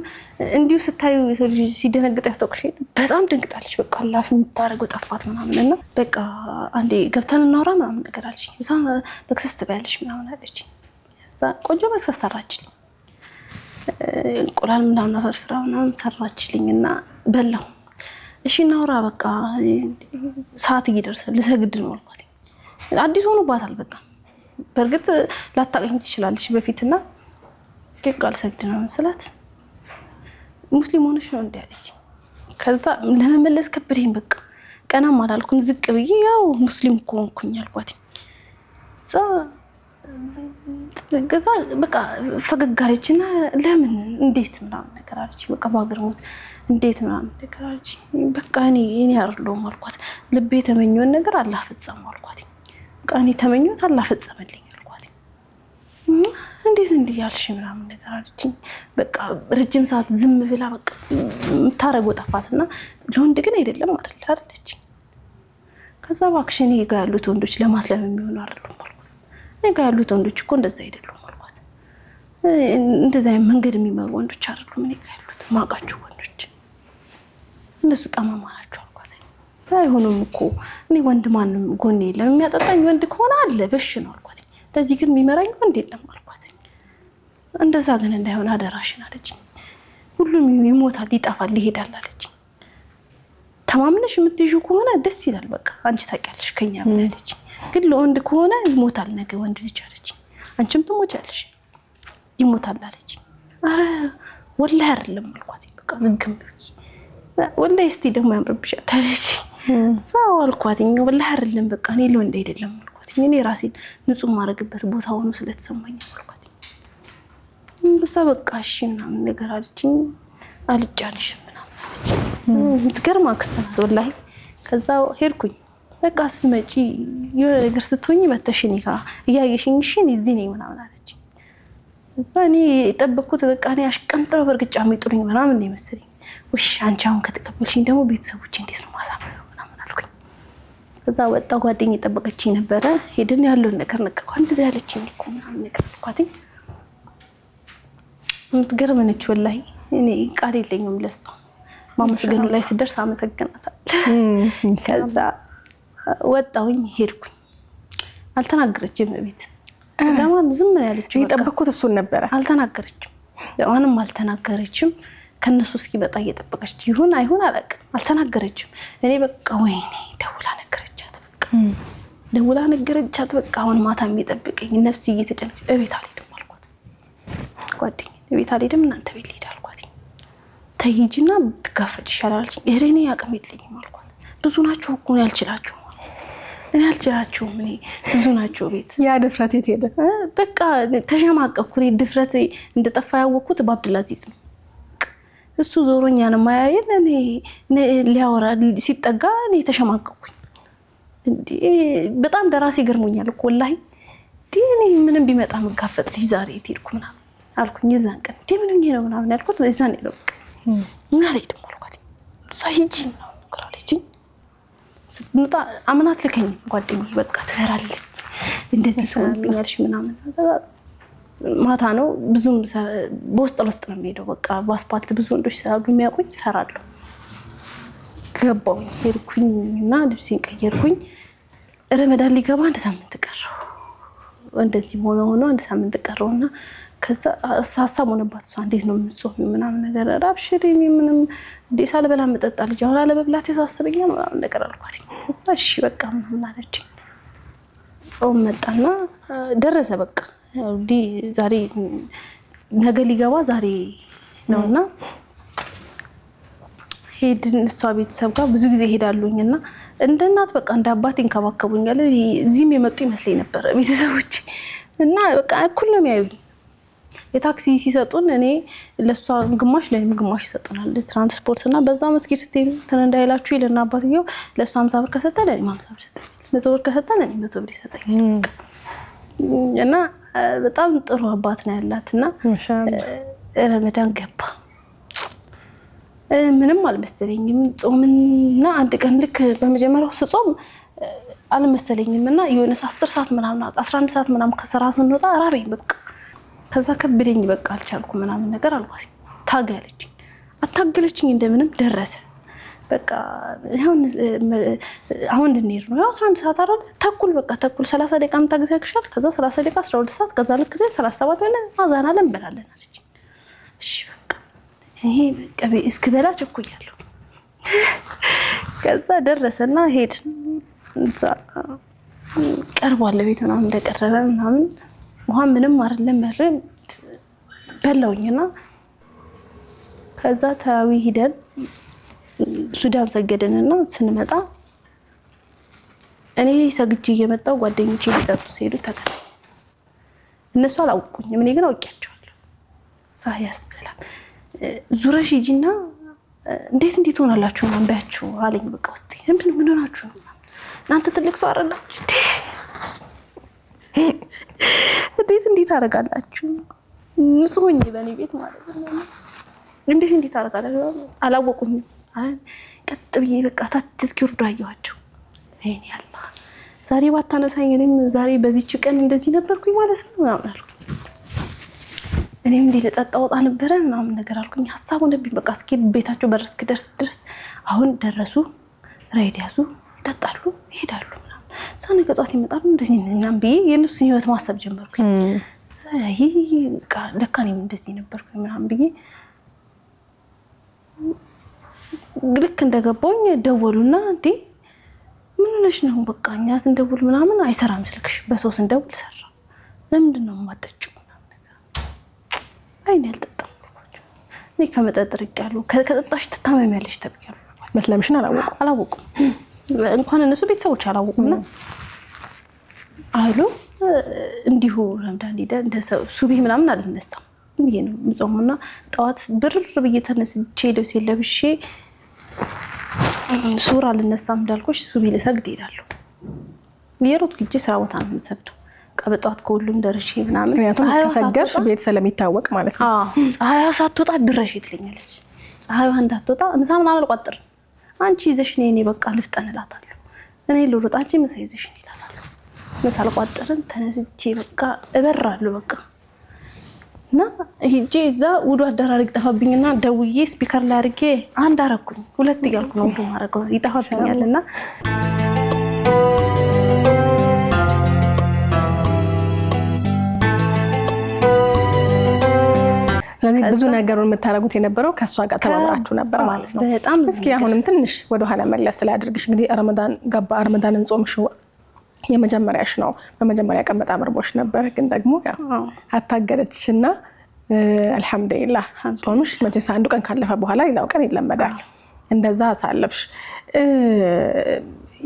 እንዲሁ ስታዩ የሰው ልጅ ሲደነግጥ ያስታውቅሽ። በጣም ደንግጣለች። በቃ አላህ የምታረገው ጠፋት ምናምንና በቃ አንዴ ገብተን እናውራ ምናምን ነገር አለችኝ። እዛ መክሰስ ትበያለሽ ምናምን አለችኝ። እዛ ቆንጆ መክሰስ ሰራችልኝ። እንቁላል ምናምን አፈርፍራ ምናምን ሰራችልኝና በላሁ። እሺ እናውራ በቃ ሰዓት እየደረሰ ልሰግድ ነው አልኳት። አዲስ ሆኖባታል በጣም በእርግጥ ላታቀኝ ትችላለች በፊትና ቃል ሰግድ ነው ስላት ሙስሊም ሆነሽ ነው እንዴ አለች። ከዛ ለመመለስ ከበደኝ። በቃ ቀናም አላልኩም ዝቅ ብዬ ያው ሙስሊም እኮ ሆንኩኝ አልኳት። ገዛ በቃ ፈገግ አለችና ለምን እንዴት ምናምን ነገር አለች። በቃ ማግርሞት እንዴት ምናምን ነገር አለች። በቃ እኔ አይደለሁም አልኳት። ልቤ የተመኘውን ነገር አላህ ፈጸመው አልኳት። በቃ እኔ ተመኘሁት አላህ ፈጸመልኝ አልኳት። እንዴት እንዲያልሽ ምናምን ነገር አለችኝ። በቃ ረጅም ሰዓት ዝም ብላ በቃ የምታረገው ጠፋትና ለወንድ ግን አይደለም አለች። ከዛ እባክሽ እኔ ጋር ያሉት ወንዶች ለማስለም የሚሆኑ አይደሉም አልኳት። እኔ ጋር ያሉት ወንዶች እኮ እንደዛ አይደሉም አልኳት። እንደዛ መንገድ የሚመሩ ወንዶች አይደሉም እኔ ጋር ያሉት ማውቃቸው ወንዶች እነሱ ጠማማ ናቸው አልኳት። አይሆኑም እኮ እኔ ወንድ ማንም ጎኔ የለም የሚያጠጣኝ ወንድ ከሆነ አለ በሽ ነው አልኳት። ለዚህ ግን የሚመራኝ ወንድ የለም አልኳት። እንደዛ ግን እንዳይሆን አደራሽን አለችኝ። ሁሉም ይሞታል ይጠፋል ይሄዳል አለችኝ። ተማምነሽ የምትይዡ ከሆነ ደስ ይላል በቃ አንቺ ታውቂያለሽ ከኛ ምን አለችኝ። ግን ለወንድ ከሆነ ይሞታል ነገ ወንድ ልጅ አለችኝ። አንቺም ትሞቻለሽ ይሞታል አለችኝ። አረ ወላሂ አይደለም አልኳት። በቃ ግግም ብዬ ወላሂ እስቲ ደግሞ ያምርብሻል አለችኝ። ሳው አልኳት። ወላሂ አይደለም በቃ እኔ ለወንድ አይደለም አልኳት። እኔ ራሴን ንጹህ ማረግበት ቦታ ሆኖ ስለተሰማኝ አልኳት። በዛ በቃ እሺ ምናምን ነገር አለችኝ። አልጫንሽም ምናምን አለችኝ። ትገርም አክስት ናት ወላሂ። ከዛ ሄድኩኝ። በቃ ስትመጪ የሆነ ነገር ስትሆኚ መተሽ እኔ ጋር እያየሽኝ እሺ እዚህ ነኝ ምናምን አለችኝ። እዛ እኔ የጠበቅኩት በቃ እኔ አሽቀንጥረው በርግጫ የሚጥሩኝ ምናምን ነው የመሰለኝ። ውሽ አንቺ አሁን ከተቀበልሽኝ ደግሞ ቤተሰቦቼ እንዴት ነው ማሳመነው ምናምን አልኩኝ። ከዛ ወጣ ጓደኛዬ የጠበቀችኝ ነበረ። ሄድን ያለውን ነገር ነገርኳት። እንደዚህ ያለችኝ እኮ ምናምን ነገር አልኳት። የምትገርም ነች ወላሂ። እኔ ቃል የለኝም ለሷ። ማመስገኑ ላይ ስደርስ አመሰግናታለሁ። ከዛ ወጣሁኝ ሄድኩኝ። አልተናገረችም ቤት ለማን ዝም ነው ያለችው። የጠበቅኩት እሱን ነበረ። አልተናገረችም ለማንም አልተናገረችም። ከነሱ እስኪመጣ እየጠበቀች ይሁን አይሁን አላውቅም። አልተናገረችም። እኔ በቃ ወይኔ ደውላ ነገረቻት። በቃ ደውላ ነገረቻት። በቃ አሁን ማታ የሚጠብቀኝ ነፍስ እየተጨነቀች እቤት አልሄድም አልኳት። ጓደኛዬ እቤት አልሄድም እናንተ ቤት ልሄድ አልኳት። ተይጂና ትጋፈጥ ይሻላል አለችኝ። እኔ አቅም የለኝም አልኳት። ብዙ ናቸው እኮ እኔ አልችላቸውም። እኔ ብዙ ናቸው ቤት። ያ ድፍረት የት ሄደ? በቃ ተሸማቀቅኩ። እኔ ድፍረት እንደጠፋ ያወቅኩት በአብዱልአዚዝ ነው። እሱ ዞሮኛ ነው ማያየን። እኔ ሊያወራ ሲጠጋ እኔ ተሸማቀቅኩኝ። እንዴ በጣም ደራሴ ገርሞኛል እኮ ወላሂ። እኔ ምንም ቢመጣ መጋፈጥ ልጅ ዛሬ ትሄድኩ ምናምን አልኩኝ። የዛን ቀን እንዴ ምን ነው ምናምን ያልኩት በዛን ነው በቃ እና አልሄድም አልኳት። ሳይጂ ነው ከራለችኝ ስንጣ አመናት ልከኝ ጓደኛዬ በቃ ትፈራለች እንደዚህ ትሆንብኛለሽ ምናምን። ማታ ነው ብዙም በውስጥ ለውስጥ ነው የሚሄደው። በቃ በአስፓልት ብዙ ወንዶች ስላሉ የሚያውቁኝ እፈራለሁ። ገባሁኝ ሄድኩኝና ልብሴን ቀየርኩኝ። ረመዳን ሊገባ አንድ ሳምንት ቀረው። እንደዚህ ሆኖ አንድ ሳምንት ቀረውና ከዛ ሀሳብ ሆነባት። እሷ እንዴት ነው የምትጾሚው ምናምን ነገር ራብሽሪ ምንም እንዴ ሳልበላ መጠጣ ልጅ አሁን አለመብላት ያሳስበኛል ምናምን ነገር አልኳት። ከዛ እሺ በቃ ምናምን አለችኝ። ጾም መጣና ደረሰ። በቃ እንግዲህ ዛሬ ነገ ሊገባ ዛሬ ነውና ሄድን። እሷ ቤተሰብ ጋር ብዙ ጊዜ ሄዳሉኝና እንደ እናት በቃ እንደ አባት ይንከባከቡኛል። እዚህም የመጡ ይመስለኝ ነበር ቤተሰቦች እና በቃ እኩል ነው የሚያዩኝ። የታክሲ ሲሰጡን እኔ ለሷ ግማሽ ለኔም ግማሽ ይሰጡናል ትራንስፖርት እና በዛ መስጊድ ስትሄዱ እንዳይላችሁ ይልና አባትየው ለሷ 50 ብር ከሰጠ ለኔ 50 ብር ሰጠኝ፣ 100 ብር ከሰጠ ለኔ 100 ብር ይሰጠኛል። እና በጣም ጥሩ አባት ነው ያላትና ረመዳን ገባ። ምንም አልመሰለኝም ጾምና አንድ ቀን ልክ በመጀመሪያው ስጾም አልመሰለኝም እና የሆነ 10 ሰዓት ምናምን 11 ሰዓት ምናምን ከስራ ስንወጣ ራበኝ በቃ። ከዛ ከብደኝ በቃ አልቻልኩም ምናምን ነገር አልኳት። ታገለችኝ አታገለችኝ እንደምንም ደረሰ። በቃ አሁን እንድንሄድ ነው 11 ሰዓት አይደል ተኩል በቃ ተኩል 30 ደቂቃ ምታገሳክሻል። ከዛ 30 ደቂቃ 12 ሰዓት ከዛ ልክ 37 ላይ አዛና ለምበላለን አለች። እሺ በቃ ይሄ በቃ እስክበላ ቸኩያለሁ። ከዛ ደረሰና ሄድን። እዛ ቀርቧል ለቤት ምናምን እንደቀረበ ምናምን ውሃ ምንም አይደለም መረም በላውኝና ከዛ ተራዊ ሄደን ሱዳን ሰገደንና ስንመጣ እኔ ሰግጄ እየመጣው ጓደኞቼ ሊጠጡ ሲሄዱ ተከታተል። እነሱ አላውቁኝም፣ እኔ ግን አውቂያቸዋለሁ። ሳያሰላም ዙረሽ ሂጂና እንዴት ሆናላችሁ ነው አንባያችሁ አለኝ። በቃ ውስጥ ምን ሆናችሁ ነው እናንተ ትልቅ ሰው አይደላችሁ እንዴት አደርጋላችሁ? ንጹህኝ በእኔ ቤት ማለት ነው። እንዴት አደርጋላችሁ? አላወቁኝም። ቀጥ ብዬ በቃ ታች እስኪወርዱ አየኋቸው። እኔ ያላ ዛሬ ባታነሳኝ እኔም ዛሬ በዚህች ቀን እንደዚህ ነበርኩኝ ማለት ነው ምናምን አልኩ። እኔም እንዲህ ልጠጣ ወጣ ነበረ ምናምን ነገር አልኩኝ። ሀሳቡ ነብኝ በቃ እስኪ ቤታቸው በር እስኪደርስ አሁን ደረሱ፣ ራይድ ያዙ፣ ይጠጣሉ፣ ይሄዳሉ። ነገ ጧት ይመጣሉ እንደዚህ እናም ብዬ የነሱን ህይወት ማሰብ ጀመርኩኝ። ሳይ በቃ ለካ እኔም እንደዚህ ነበርኩኝ ምናምን ብዬ ልክ እንደገባኝ ደወሉና እንዴ ምን ነሽ ነው በቃ እኛ ስንደውል ምናምን አይሰራም ስልክሽ፣ በሰው ስንደውል ሰራ፣ ለምንድን ነው የማጠጪው ምናምን ነገር። አይኔ አልጠጣም እኔ ከመጠጥ ርቄያለሁ፣ ከጠጣሽ ትታመሚያለሽ ተብያለሁ። መስለምሽን አላወቁም እንኳን እነሱ ቤተሰቦች አላወቁምና አሉ እንዲሁ ረምዳን ሄደ እንደ ሱቢ ምናምን አልነሳም ብዬ ነው ምጾምና ጠዋት ብርር ብዬ ተነስቼ ልብስ ለብሼ ሱራ አልነሳም እንዳልኩሽ ሱቢ ልሰግድ ሄዳለሁ። የሮት ግጄ ስራ ቦታ ነው የምሰግደው። ቀበጧት ከሁሉም ደርሼ ምናምን ከሰገርሽ ቤት ስለሚታወቅ ማለት ነው። ፀሐይዋ ሳትወጣ ድረሽ ትለኛለች። ፀሐይዋ እንዳትወጣ ምሳ ምናምን አልቋጥርም። አንቺ ይዘሽ ነይ በቃ ልፍጠን እላታለሁ። እኔ ልሩጥ አንቺ ምሳ ይዘሽ ነይ እላታለሁ። ምሳ አልቋጥርም ተነስቼ በቃ እበራለሁ በቃ እና ሂጄ እዛ ውዱ አደራረግ ጠፋብኝና ደውዬ ስፒከር ላይ አድርጌ አንድ አረኩኝ። ሁለት እያልኩ ነው ውዱ ማረገው ይጠፋብኛልና ስለዚህ ብዙ ነገሩን የምታረጉት የነበረው ከሷ ጋር ተባብራችሁ ነበር ማለት ነው። በጣም እስኪ አሁንም ትንሽ ወደ ኋላ መለስ ስላድርግሽ። እንግዲህ ረመዳን ገባ። ረመዳንን ጾምሽው የመጀመሪያሽ ነው። በመጀመሪያ ቀን በጣም እርቦሽ ነበር፣ ግን ደግሞ ያው አታገለችሽና አልሐምዱሊላህ ጾምሽ መቼስ አንዱ ቀን ካለፈ በኋላ ሌላው ቀን ይለመዳል። እንደዛ አሳለፍሽ።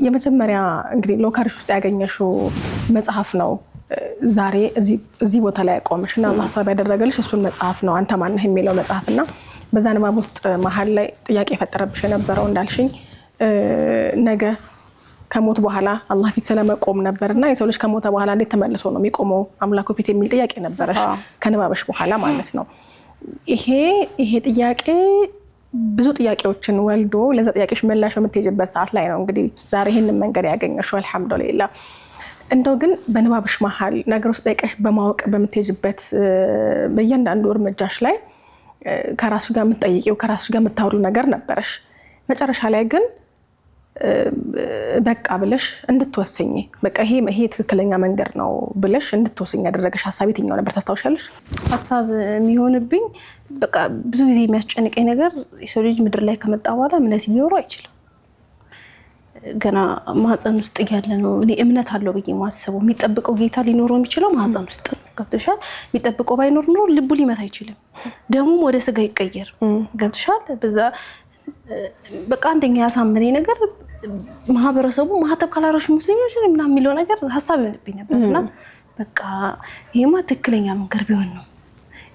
የመጀመሪያ እንግዲህ ሎካሪሽ ውስጥ ያገኘሽው መጽሐፍ ነው ዛሬ እዚህ ቦታ ላይ ያቆምሽና አላህ ሰበብ ያደረገልሽ እሱን መጽሐፍ ነው አንተ ማነህ የሚለው መጽሐፍና በዛ ንባብ ውስጥ መሀል ላይ ጥያቄ የፈጠረብሽ የነበረው እንዳልሽኝ ነገ ከሞት በኋላ አላህ ፊት ስለመቆም ነበርና የሰው ልጅ ከሞተ በኋላ እንዴት ተመልሶ ነው የሚቆመው አምላኩ ፊት የሚል ጥያቄ ነበረሽ ከንባብሽ በኋላ ማለት ነው። ይሄ ጥያቄ ብዙ ጥያቄዎችን ወልዶ ለዛ ጥያቄሽ ምላሽ በምትሄጂበት ሰዓት ላይ ነው እንግዲህ ዛሬ ይሄንን መንገድ ያገኘሽው አልሐምዱሊላህ። እንደው ግን በንባብሽ መሀል ነገሮች ጠይቀሽ በማወቅ በምትሄጂበት በእያንዳንዱ እርምጃሽ ላይ ከራስሽ ጋር የምትጠይቂው ከራስሽ ጋር የምታወሪው ነገር ነበረሽ። መጨረሻ ላይ ግን በቃ ብለሽ እንድትወሰኝ በቃ ይሄ ትክክለኛ መንገድ ነው ብለሽ እንድትወሰኝ ያደረገሽ ሀሳብ የትኛው ነበር ታስታውሻለሽ? ሀሳብ የሚሆንብኝ በቃ ብዙ ጊዜ የሚያስጨንቀኝ ነገር የሰው ልጅ ምድር ላይ ከመጣ በኋላ እምነት ሊኖረው አይችልም። ገና ማህፀን ውስጥ ያለ ነው እኔ እምነት አለው ብዬ ማስበው የሚጠብቀው ጌታ ሊኖረው የሚችለው ማህፀን ውስጥ ነው ገብቶሻል የሚጠብቀው ባይኖር ኖር ልቡ ሊመታ አይችልም ደሙም ወደ ስጋ ይቀየር ገብቶሻል በዛ በቃ አንደኛ ያሳመነኝ ነገር ማህበረሰቡ ማህተብ ካላረሽ ሙስሊሞች ምናምን የሚለው ነገር ሐሳብ ይሆንብኝ ነበርና በቃ ይሄማ ትክክለኛ መንገድ ቢሆን ነው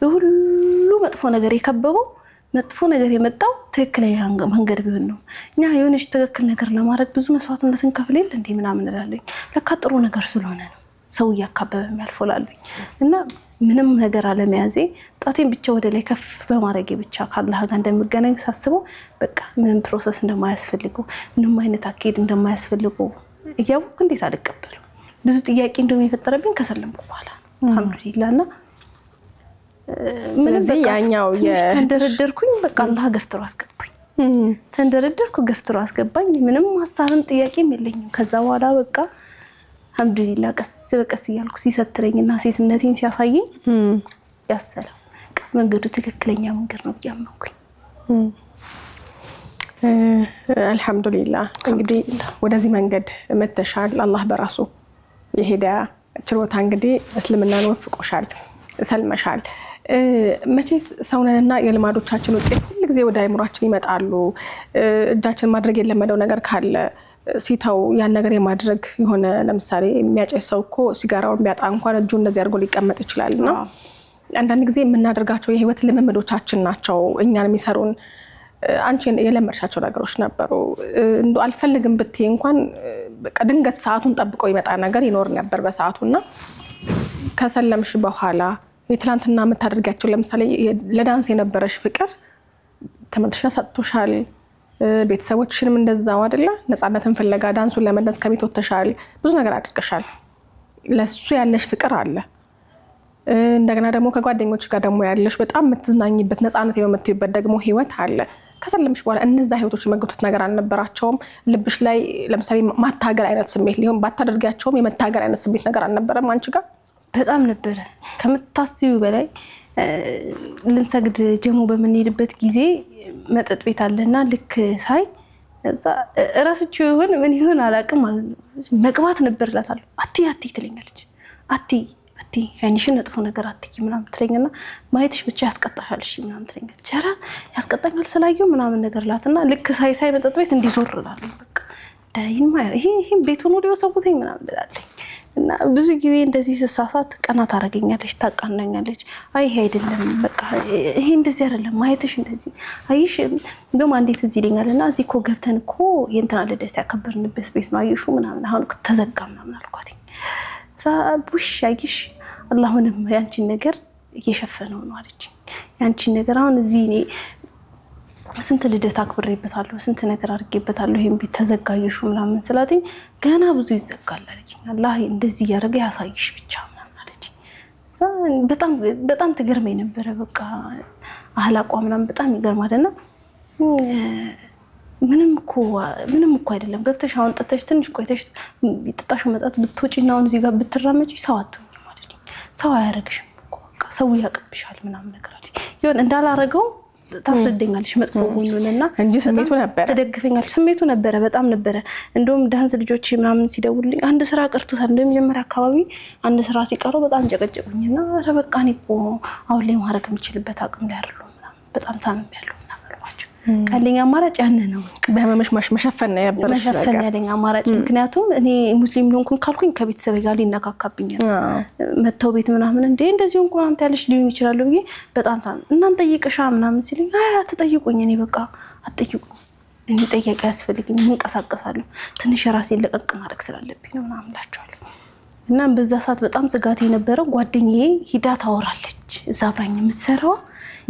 የሁሉ መጥፎ ነገር የከበበው መጥፎ ነገር የመጣው ትክክለኛ መንገድ ቢሆን ነው እኛ የሆነች ትክክል ነገር ለማድረግ ብዙ መስዋዕትነት እንከፍል እንዴ ምናምን እላለኝ ለካ ጥሩ ነገር ስለሆነ ነው ሰው ያካበበ የሚያልፎላልኝ እና ምንም ነገር አለመያዜ ጣቴን ብቻ ወደ ላይ ከፍ በማድረግ ብቻ ካላህ ጋር እንደምገናኝ ሳስበው በቃ ምንም ፕሮሰስ እንደማያስፈልገው ምንም አይነት አካሄድ እንደማያስፈልገው እያወቅሁ እንዴት አልቀበለው ብዙ ጥያቄ እንደሚፈጠረብኝ ከሰለምኩ በኋላ አልሐምዱሊላህና ምንም በቃኛው ተንደረደርኩኝ በቃ አላህ ገፍትሮ አስገባኝ ተንደረደርኩ ገፍትሮ አስገባኝ ምንም ሐሳብም ጥያቄም የለኝም ከዛ በኋላ በቃ አልሐምዱሊላህ ቀስ በቀስ ይያልኩ ሲሰትረኝና ሴትነቴን ሲያሳየኝ ያሰላም መንገዱ ትክክለኛ መንገድ ነው ያመንኩኝ አልሐምዱሊላህ እንግዲህ ወደዚህ መንገድ መተሻል አላህ በራሱ የሂዳያ ችሮታ እንግዲህ እስልምናን ወፍቆሻል ሰልመሻል መቼስ ሰውነንና የልማዶቻችን ውጤት ሁሉ ጊዜ ወደ አይምሯችን ይመጣሉ እጃችን ማድረግ የለመደው ነገር ካለ ሲታው ያን ነገር የማድረግ የሆነ ለምሳሌ የሚያጨስ ሰው እኮ ሲጋራውን ቢያጣ እንኳን እጁ እንደዚህ አድርጎ ሊቀመጥ ይችላልና አንዳንድ ጊዜ የምናደርጋቸው የህይወት ልምምዶቻችን ናቸው እኛን የሚሰሩን አንቺ የለመድሻቸው ነገሮች ነበሩ እንዶ አልፈልግም ብትይ እንኳን በቃ ድንገት ሰዓቱን ጠብቆ ይመጣ ነገር ይኖር ነበር በሰዓቱና ከሰለምሽ በኋላ የትላንትና የምታደርጋቸው ለምሳሌ ለዳንስ የነበረሽ ፍቅር ተመልሰሽ ሰጥቶሻል ቤተሰቦችሽንም እንደዛው አይደለ ነፃነትን ፍለጋ ዳንሱን ለመደንስ ከቤት ወጥተሻል ብዙ ነገር አድርገሻል ለሱ ያለሽ ፍቅር አለ እንደገና ደግሞ ከጓደኞች ጋር ደግሞ ያለሽ በጣም የምትዝናኝበት ነፃነት የምትይበት ደግሞ ህይወት አለ ከሰለምሽ በኋላ እነዛ ህይወቶች መገቱት ነገር አልነበራቸውም ልብሽ ላይ ለምሳሌ ማታገል አይነት ስሜት ሊሆን ባታደርጋቸውም የመታገል አይነት ስሜት ነገር አልነበረም አንቺ ጋር በጣም ነበር ከምታስቢው በላይ ልንሰግድ ጀሞ በመንሄድበት ጊዜ መጠጥ ቤት አለና ልክ ሳይ እራስቸው ይሁን ምን ይሁን አላቅም መግባት ነበርላታል አቲ ትለኛለች አቲ ያንሽን ነጥፎ ነገር አትቂ ምናምን ትለኛና ማየትሽ ብቻ ያስቀጣሻልሽ ምናምን ትለኛለች ኧረ ያስቀጣኛል ስላየው ምናምን ነገር ላትና ልክ ሳይ መጠጥ ቤት እንዲዞርላል በቃ ዳይን ማያ ይሄ ቤቱን ወዲው ሰውተኝ ምናምን ትላለች እና ብዙ ጊዜ እንደዚህ ስሳሳት ቀናት አረጋኛለች ታቃናኛለች አይ ይሄ አይደለም በቃ ይሄ እንደዚህ አይደለም ማየትሽ እንደዚህ አይሽ እንደውም አንዴት እዚህ ይለኛልና እዚህ እኮ ገብተን እኮ የእንትና ልደት ያከበርንበት ቤት ነው አይሹ ምናምን አሁን ተዘጋ ምናምን አልኳት ሳቡሽ አይሽ አላህንም ያንቺን ነገር እየሸፈነው ነው አለች ያንቺን ነገር አሁን እዚህ እኔ ስንት ልደት አክብሬበታለሁ ስንት ነገር አድርጌበታለሁ ይሄን ቤት ተዘጋየሹ ምናምን ስላትኝ ገና ብዙ ይዘጋል አለችኝ አላህ እንደዚህ ያደረገ ያሳይሽ ብቻ ምናምን አለችኝ በጣም ትገርመኝ ነበር በቃ አህላቋ ምናምን በጣም ይገርማልና ምንም እኮ አይደለም ገብተሽ አሁን ጠጥተሽ ትንሽ ቆይተሽ ጥጣሽ መጣት ብትወጪና አሁን እዚህ ጋር ብትራመጪ ሰው አትሆኝም ማለት ነው ሰው አያረግሽም እኮ በቃ ሰው ያቀብሻል ምናምን ነገር አለች ይሁን እንዳላረገው ታስረደኛለሽ መጥፎ ጎኑንና እንጂ ስሜቱ ነበር ተደግፈኛል ስሜቱ ነበር በጣም ነበር እንደውም ዳንስ ልጆች ምናምን ሲደውልልኝ አንድ ስራ ቀርቶታል እንደመጀመሪያ አካባቢ አንድ ስራ ሲቀረው በጣም ጨቀጨቁኝና ኧረ በቃ እኔ እኮ አሁን ላይ ማድረግ የምችልበት አቅም ላይ አይደለም ምናምን በጣም ታምሜያለሁ ቀለኛ አማራጭ ያነ ነው በህመምሽ መሸፈን ነው ያበረሽ መሸፈን ያለኝ አማራጭ ምክንያቱም እኔ ሙስሊም ሆንኩኝ ካልኩኝ ከቤተሰብ ጋር ሊነካካብኛል መተው ቤት ምናምን እንደዚህ ሆንኩ ምናምን ታለሽ ሊሆን ይችላል ብዬ በጣም እናንተ ጠይቀሻ ምናምን ሲሉኝ አይ አትጠይቁኝ እኔ በቃ አትጠይቁኝ እኔ ጠያቂ ያስፈልግኝ እንቀሳቀሳለሁ ትንሽ ራሴን ለቀቅ ማድረግ ስላለብኝ ነው ምናምን ላቸዋለሁ እና በዛ ሰዓት በጣም ስጋት የነበረው ጓደኛዬ ሂዳ ታወራለች እዛ አብራኝ የምትሰራው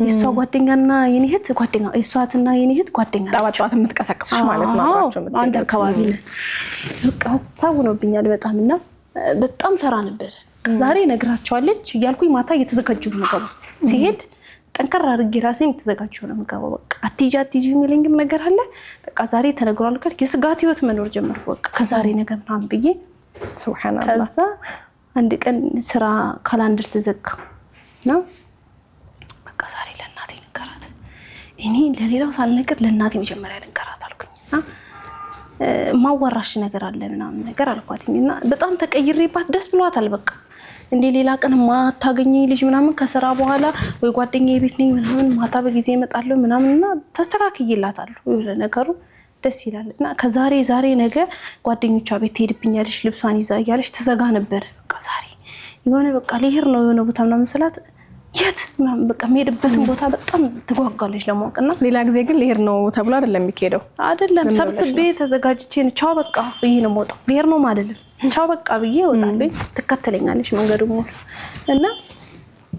የሷ ጓደኛና የኔ እህት ጓደኛ የሷትና የኔ እህት ጓደኛ ጣዋጣት የምትቀሰቅስሽ ማለት ነው አብራችሁ አንድ አካባቢ ነው በቃ ሀሳቡ ነውብኛል በጣምና በጣም ፈራ ነበር ዛሬ ነግራቸዋለች እያልኩኝ ማታ እየተዘጋጀሁ ነው ሲሄድ ጠንከራ አድርጌ ራሴን እየተዘጋጀሁ ነው የምገባው በቃ አትይጂ የሚለኝም ነገር አለ በቃ ዛሬ ተነግሯል ካልክ የስጋት ህይወት መኖር ጀመርኩ በቃ ከዛሬ ነገ ምናምን ብዬ ሱብሃንአላህ ከዛ አንድ ቀን ስራ ካላንደር ተዘጋ ነው በቃ ዛሬ ለእናቴ ልንገራት እኔ ለሌላው ሳልነግር ለእናቴ መጀመሪያ ልንገራት አልኩኝና ማዋራሽ ነገር አለ ምናምን ነገር አልኳትኝና በጣም ተቀይሬባት ደስ ብሏታል። በቃ እንዴ ሌላ ቀን ማታገኘኝ ልጅ ምናምን ከስራ በኋላ ወይ ጓደኛዬ ቤት ነኝ ምናምን ማታ በጊዜ እመጣለሁ ምናምንና ተስተካክዬላታለሁ። ነገሩ ደስ ይላልና ከዛሬ ነገ ጓደኞቿ ቤት ትሄድብኛለች ልብሷን ይዛ እያለች ተዘጋ ነበር። በቃ ዛሬ የሆነ በቃ ልሄድ ነው የሆነ ቦታ ምናምን ስላት የት ምናምን በቃ የምሄድበትን ቦታ በጣም ትጓጓለች ለማወቅና ሌላ ጊዜ ግን ልሄድ ነው ተብሎ አይደለም የሚሄደው። አይደለም ሰብስቤ ተዘጋጅቼ ቻው በቃ ብዬ ነው የምወጣው። ልሄድ ነው አይደለም ቻው በቃ ብዬ እወጣለሁ። ትከተለኛለች መንገዱን ሙሉ እና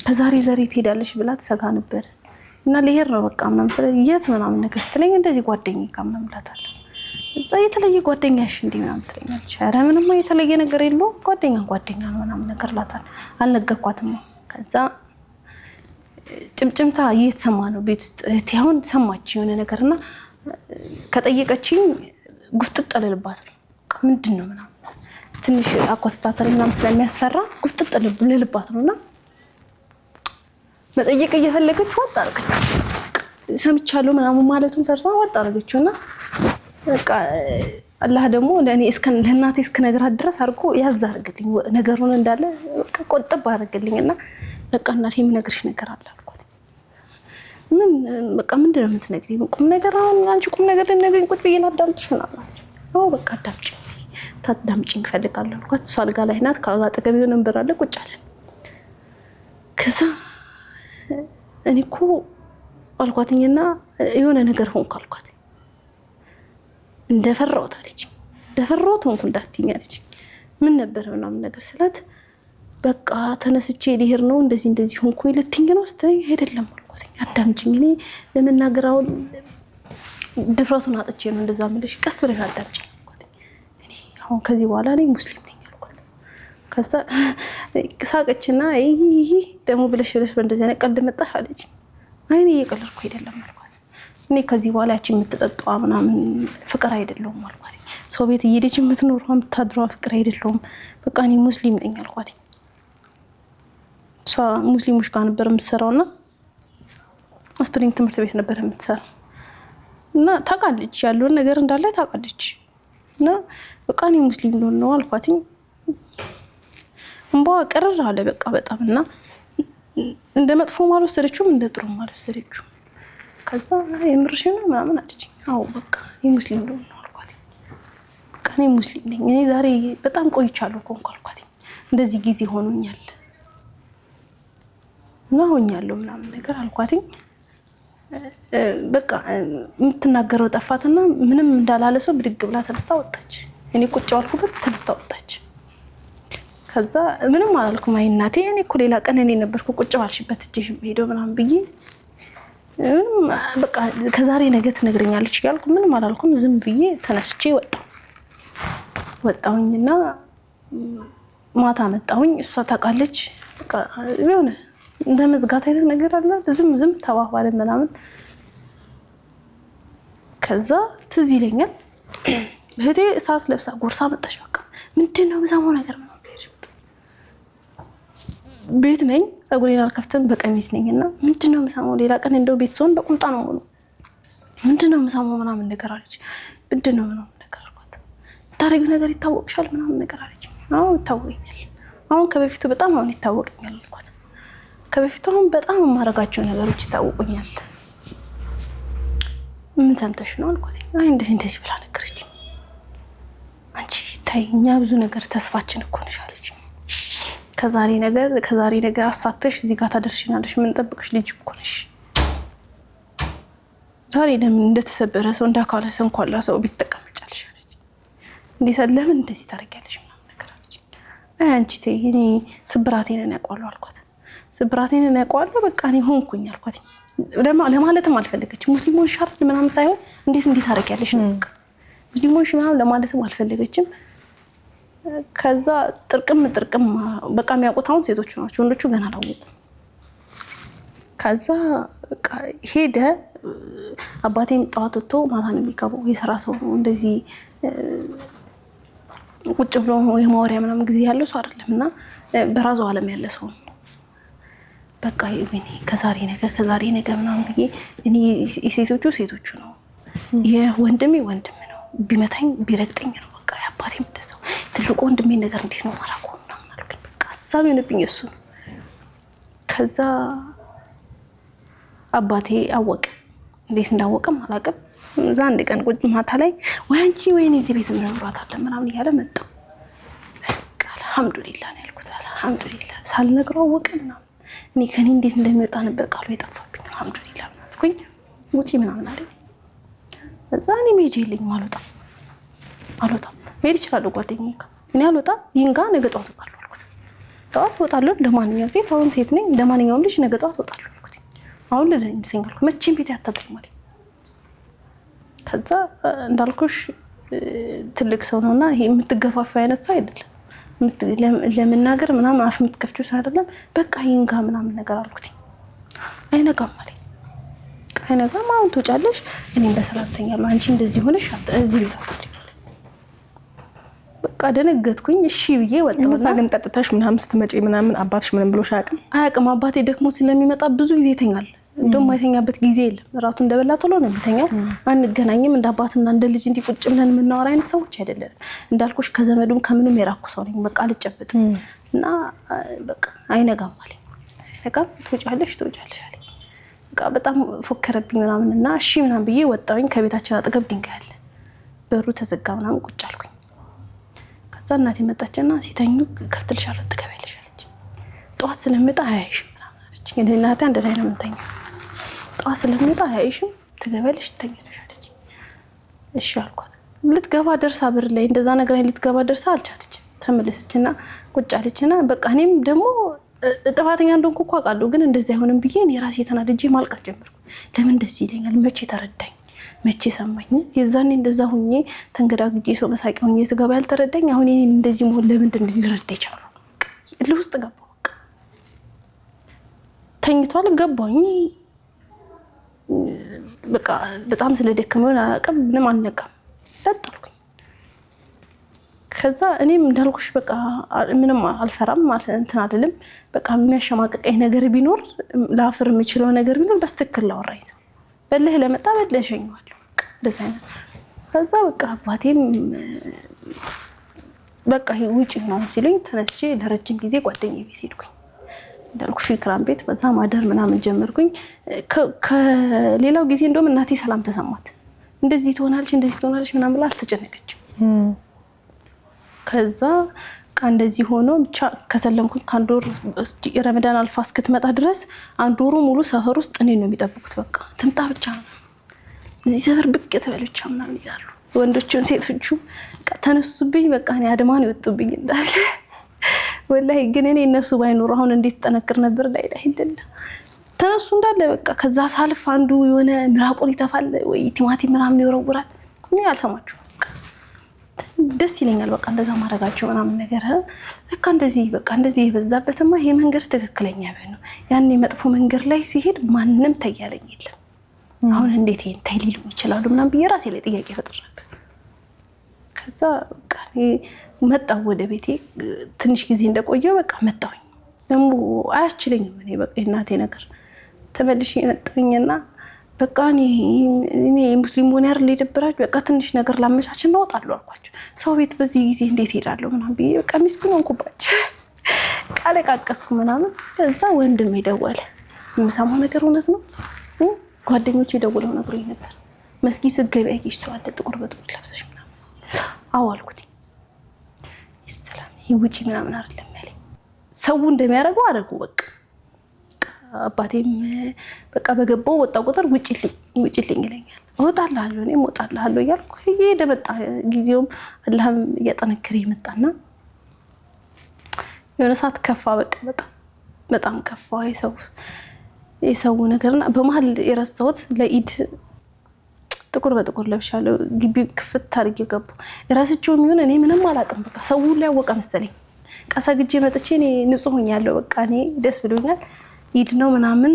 ከዛሬ ትሄዳለች ብላ ተሰጋ ነበር እና ልሄድ ነው በቃ ምናምን ስለ የት ምናምን ነገር ስትለኝ እንደዚህ ጓደኛዬ ጋር ምናምን እላታለሁ። እዛ የተለየ ጓደኛሽ እንዴ ምናምን ትለኛለች። ኧረ ምንም የተለየ ነገር የለውም ጓደኛ ነው ምናምን ነገር እላታለሁ። አልነገርኳትም። ከዛ ጭምጭምታ እየተሰማ ነው ቤት ውስጥ እህቴ አሁን ሰማች የሆነ ነገርና ከጠየቀችኝ ጉፍጥጥ ልልባት ነው። ምንድን ነው ምናምን ትንሽ አኮስታተር ምናምን ስለሚያስፈራ ጉፍጥጥ ልልባት ነውና መጠየቅ እየፈለገች ወጣ አርገች ሰምቻለሁ ምናምን ማለቱን ፈርሳ ወጣ አርገችውና በቃ አላህ ደግሞ ለእናቴ እስከነግራት ድረስ አርጎ ያዛርግልኝ ነገሩን እንዳለ በቃ ቆጥብ አርግልኝና በቃ እናቴ የምነግርሽ ነገር አለ አልኳት። ምን በቃ ምንድን ነው የምትነግሪኝ? ቁም ነገር አሁን አንቺ ቁም ነገር ልትነግሪኝ ቁጭ ብዬ ላዳምጥሽ ምናምን። አዎ በቃ ታዳምጪኝ እፈልጋለሁ አልኳት። እሷ አልጋ ላይ ናት። ከአልጋ አጠገብ የሆነ ወንበር አለ ቁጭ አለን። ከዛ እኔ እኮ አልኳትኝና የሆነ ነገር ሆንኩ አልኳት። እንደፈራሁት አለችኝ። እንደፈራሁት ሆንኩ እንዳትይኝ አለችኝ። ምን ነበር ምናምን ነገር ስላት በቃ ተነስቼ ልሄድ ነው እንደዚህ ሆንኩ ልትይኝ ነው ስትለኝ አይደለም አልኳት። አዳምጪኝ እኔ ለመናገር አሁን ድፍረቱን አጥቼ ነው እንደዛ ምልሽ ቀስ ብለሽ አዳምጪኝ አልኳት። እኔ አሁን ከዚህ በኋላ እኔ ሙስሊም ነኝ አልኳት። ከዛ ሳቀችና ይሄ ደግሞ ብለሽ በእንደዚህ አይነት ቀልድ መጣሽ አለችኝ። አይ እኔ እየቀለድኩ አይደለም አልኳት። እኔ ከዚህ በኋላ ያቺ የምትጠጣው ምናምን ፍቅር አይደለሁም አልኳት። ሰው ቤት እየሄደች የምትኖረው የምታድረው ፍቅር አይደለሁም በቃ እኔ ሙስሊም ነኝ አልኳት። እሷ ሙስሊሞች ጋር ነበር የምትሰራውና ስፕሪንግ ትምህርት ቤት ነበር የምትሰራው እና ታውቃለች ያለውን ነገር እንዳለ ታውቃለች። እና በቃ እኔ ሙስሊም ነው አልኳት። እንባ ቀረር አለ በቃ በጣም እና እንደ መጥፎ ማልወሰደችውም እንደ ጥሩ ማልወሰደችውም። ከዛ የምርሽ ነው ምናምን አለችኝ። አዎ በቃ እኔ ሙስሊም ነው አልኳት። በቃ እኔ ሙስሊም ነኝ እኔ ዛሬ በጣም ቆይቻለሁ እኮ አልኳት። እንደዚህ ጊዜ ሆኖኛል እና ሆኛለሁ ምናምን ነገር አልኳት። በቃ የምትናገረው ጠፋትና ምንም እንዳላለ ሰው ብድግ ብላ ተነስታ ወጣች። እኔ ቁጭ አልኩበት ተነስታ ወጣች። ከዛ ምንም አላልኩም። አይ እናቴ እኔ እኮ ሌላ ቀን እኔ ነበርኩ ቁጭ ባልሽበት እጄሽ ሄዶ ምናምን ብዬ በቃ ከዛሬ ነገ ትነግረኛለች እያልኩ ምንም አላልኩም። ዝም ብዬ ተነስቼ ወጣሁኝና ማታ መጣሁኝ። እሷ ታውቃለች በቃ የሆነ እንደ መዝጋት አይነት ነገር አለ። ዝም ተባባልን ምናምን። ከዛ ትዝ ይለኛል እህቴ እሳት ለብሳ ጎርሳ መጣች። በቃ ምንድነው የምሰማው ነገር ምናምን ቤት ነኝ ፀጉሬን አልከፍትም በቀሚስ ነኝና ምንድነው የምሰማው ሌላ ቀን እንደው ቤት ስሆን በቁምጣ ነው ሆኖ ምንድነው የምሰማው ምናምን ነገር አለች። ምንድነው ምናምን ነገር አልኳት። ታሪክ ነገር ይታወቅሻል ምናምን ነገር አለች። አዎ ይታወቀኛል አሁን ከበፊቱ በጣም አሁን ይታወቀኛል አልኳት። ከበፊቱ አሁን በጣም የማረጋቸው ነገሮች ይታወቁኛል። ምን ሰምተሽ ነው አልኳት። አይ እንደዚህ ብላ ነገረች። አንቺ ታይኛ ብዙ ነገር ተስፋችን እኮ ነሽ አለች። ከዛሬ ነገ አሳክተሽ እዚህ ጋር ታደርሽናለሽ። ምን ጠብቅሽ ልጅ እኮ ነሽ። ዛሬ ለምን እንደተሰበረ ሰው እንዳካለ ሰው እንኳን ላ ሰው ቤት ተቀመጫለሽ አለች። እንዴት ለምን እንደዚህ ታረጋለሽ ምናምን ነገር አለች። አይ አንቺ ተይ እኔ ስብራቴን ያውቃለሁ አልኳት። ስብራቴን ያውቃለሁ በቃ እኔ ሆንኩኝ አልኳት። ለማለትም አልፈለገችም። ሙስሊሞች ሻር ምናምን ሳይሆን እንዴት ታረጋለሽ ነው በቃ ሙስሊሞች ምናምን ለማለትም አልፈለገችም። ከዛ ጥርቅም በቃ የሚያውቁት አሁን ሴቶቹ ናቸው፣ ወንዶቹ ገና አላወቁም። ከዛ በቃ ሄደ። አባቴም ጠዋት ወጥቶ ማታ ነው የሚገባው። የሥራ ሰው ነው እንደዚህ ቁጭ ብሎ የማወሪያ ምናምን ጊዜ ያለው ሰው አይደለምና በራሱ ዓለም ያለ ሰው ነው። በቃ እኔ ከዛሬ ነገ ምናምን ብዬ እኔ ሴቶቹ ነው የወንድሜ ወንድም ነው ቢመታኝ ቢረግጠኝ ነው በቃ ያባቴ እንደዛው ትልቁ ወንድሜ ነገር እንዴት ነው ማራቆ ነው ማለት በቃ ሐሳብ የሆነብኝ እሱ ነው። ከዛ አባቴ አወቀ። እንዴት እንዳወቀም አላውቅም። እዛ አንድ ቀን ቁጭ ማታ ላይ ወይ አንቺ ወይኔ እዚህ ቤት እንኖራታለን ምናምን እያለ መጣ። በቃ አልሐምዱሊላህ ነው ያልኩት። አልሐምዱሊላህ ሳልነግረው አወቀ ምናምን። እኔ ከኔ እንዴት እንደሚወጣ ነበር ቃሉ የጠፋብኝ። አልሐምዱሊላህ አልኩኝ። ውጪ ምናምን አለኝ። እዛ እኔ መሄጃ የለኝም አልወጣም። መሄድ እችላለሁ ጓደኛዬ ጋር እኔ አልወጣም። ይንጋ ነገ ጠዋት እወጣለሁ አልኩት። ጠዋት እወጣለሁ እንደማንኛውም ሴት፣ አሁን ሴት ነኝ እንደማንኛውም ልጅ ነገ ጠዋት እወጣለሁ አልኩት። አሁን ልደኝ አልኩት። መቼም ቤት አታድርም አለኝ። ከዛ እንዳልኩሽ ትልቅ ሰው ነውና ይሄ የምትገፋፋ አይነት ሰው አይደለም። ለመናገር ምናምን አፍ የምትከፍቺው ሰው አይደለም። በቃ ይንጋ ምናምን ነገር አልኩት። አይነጋም አለኝ። አይነጋም አሁን ትወጫለሽ፣ እኔም በሰላም ተኛለሁ። አንቺ እንደዚህ ሆነሽ እዚህ ቤት አታድርም። በቃ ደነገጥኩኝ። እሺ ብዬ ወጣሁ። እዛ ግን ጠጥተሽ ምናምን ስትመጪ ምናምን አባትሽ ምንም ብሎሽ አያውቅም? አባቴ ደክሞ ስለሚመጣ ብዙ ጊዜ ይተኛል። እንደውም አይተኛበት ጊዜ የለም። እራቱ እንደበላ ቶሎ ነው የሚተኛው። አንገናኝም። እንደ አባትና እንደ ልጅ እንዲህ ቁጭ ብለን የምናወራ አይነት ሰዎች አይደለም። እንዳልኩሽ ከዘመዱም ከምንም የራኩ ሰው ነኝ። በቃ አልጨብጥም እና በቃ አይነጋም አለኝ። አይነጋም ትወጫለሽ አለኝ። በቃ በጣም ፎከረብኝ ምናምን እና እሺ ምናምን ብዬ ወጣሁኝ። ከቤታችን አጠገብ ድንጋይ አለ። በሩ ተዘጋ ምናምን ቁጭ አልኩኝ። ከዛ እናቴ መጣችና ሲተኙ ከፍትልሻለሁ ትገቢያለሽ አለች። ጠዋት ስለምመጣ አያይሽም ምናምን አለች። እንግዲህ እናቴ አንድ ላይ ነው የምንተኛው። ጠዋት ስለምመጣ አያይሽም ትገቢያለሽ ትተኛለሽ አለች። እሺ አልኳት። ልትገባ ደርሳ በር ላይ እንደዛ ነገር ልትገባ ደርሳ አልቻለች። ተመለሰችና ቁጭ አለችና በቃ እኔም ደግሞ ጥፋተኛ እንደሆንኩ እኮ አውቃለሁ፣ ግን እንደዚህ አይሆንም ብዬ እኔ ራሴ ተናድጄ ማልቀስ ጀመርኩ። ለምን ደስ ይለኛል? መቼ ተረዳኝ? መቼ ሰማኝ? የዛኔ እንደዛ ሁኜ ተንገዳግጄ ሰው መሳቂያ ሁኜ ስገባ ያልተረዳኝ አሁን እኔ እንደዚህ መሆን ለምንድን ነው ሊረዳ ይቻላል? ለውስጥ ገባሁ። ተኝቷል ገባኝ። በቃ በጣም ስለደከመኝ አላውቅም፣ ምንም አልነቃም። ለጣልኩኝ። ከዛ እኔም እንዳልኩሽ በቃ ምንም አልፈራም ማለት እንትን አይደለም። በቃ የሚያሸማቀቀኝ ነገር ቢኖር ላፍር የምችለው ነገር ቢኖር በስትክክል ላወራኝ ሰው በልህ ለመጣ በልህ እሸኘዋለሁ። እንደዛ አይነት ከዛ በቃ አባቴም በቃ ውጪ ነው ሲሉኝ ተነስቼ ለረጅም ጊዜ ጓደኛዬ ቤት ሄድኩኝ። እንዳልኩሽ ኢክራም ቤት በዛ ማደር ምናምን ጀመርኩኝ። ከሌላው ጊዜ እንደውም እናቴ ሰላም ተሰማት። እንደዚህ ትሆናለች ምናምን ብላ አልተጨነቀችም። ከዛ እንደዚህ ሆኖ ብቻ ከሰለምኩኝ ከአንድ ወር ረመዳን አልፋ እስክትመጣ ድረስ አንድ ወሩ ሙሉ ሰፈር ውስጥ እኔ ነው የሚጠብቁት። በቃ ትምጣ ብቻ እዚህ ሰፈር ብቅ ትበል ብቻ ምናምን ይላሉ። ወንዶቹን ሴቶቹ ተነሱብኝ። በቃ እኔ አድማን ይወጡብኝ እንዳለ ወላሂ። ግን እኔ እነሱ ባይኖር አሁን እንዴት ተጠነክር ነበር። ላይላ ይልል ተነሱ እንዳለ በቃ። ከዛ ሳልፍ አንዱ የሆነ ምራቁን ይተፋል ወይ ቲማቲም ምናምን ይወረውራል። እኔ አልሰማችሁም። ደስ ይለኛል በቃ እንደዛ ማድረጋቸው ምናምን ነገር። በቃ እንደዚህ የበዛበትማ ይሄ መንገድ ትክክለኛ ነው። ያኔ መጥፎ መንገድ ላይ ሲሄድ ማንንም ተያለኝ የለም። አሁን እንዴት ይሄን ተይሊሉ ይችላሉ ምናምን ብዬ ራሴ ላይ ጥያቄ ፈጥር ነበር። ከዛ በቃ መጣሁ ወደ ቤቴ። ትንሽ ጊዜ እንደቆየው በቃ መጣሁኝ። ደግሞ አያስችለኝም እኔ በቃ እናቴ ነገር ተመልሼ መጣሁኝና በቃ እኔ ሙስሊም ሆነ አይደል ይደብራችሁ። በቃ ትንሽ ነገር ላመቻችን ነው እወጣለሁ አልኳቸው። ሰው ቤት በዚህ ጊዜ እንዴት ሄዳለሁ ምናምን ብዬ በቃ ሚስኩን ሆንኩባቸው። ቃል ቃቀስኩ ምናምን። ከዛ ወንድም ደወለ። የምሰማው ነገር እውነት ነው። ጓደኞቼ ደውለው ነግሮኝ ነበር። መስጊድ ስትገቢ አየሽ ሰው አለ ጥቁር በጥቁር ለብሰሽ ምናምን። አዎ አልኩት። ይስላም ይውጪ ምናምን አይደለም ያለኝ። ሰው እንደሚያደርገው አደረጉ በቃ። አባቴም በቃ በገባው ወጣ ቁጥር ውጪልኝ ይለኛል። እወጣለሁ እኔም እወጣለሁ እያልኩ እየሄደ መጣ። ጊዜውም አላህም እያጠነከረ ይመጣና የሆነ ሰዓት ከፋ። በቃ በጣም ከፋ የሰው ነገርና በመሀል የረሳሁት ለኢድ ጥቁር በጥቁር ለብሻለሁ። ግቢ ክፍት አድርጌ ገቡ። የራስቸው የሚሆን እኔ ምንም አላውቅም። በቃ ሰው ሁሉ ያወቀ መሰለኝ። ቀሰግጄ መጥቼ እኔ ንጹህ ሆኛለሁ። በቃ እኔ ደስ ብሎኛል። ኢድ ነው ምናምን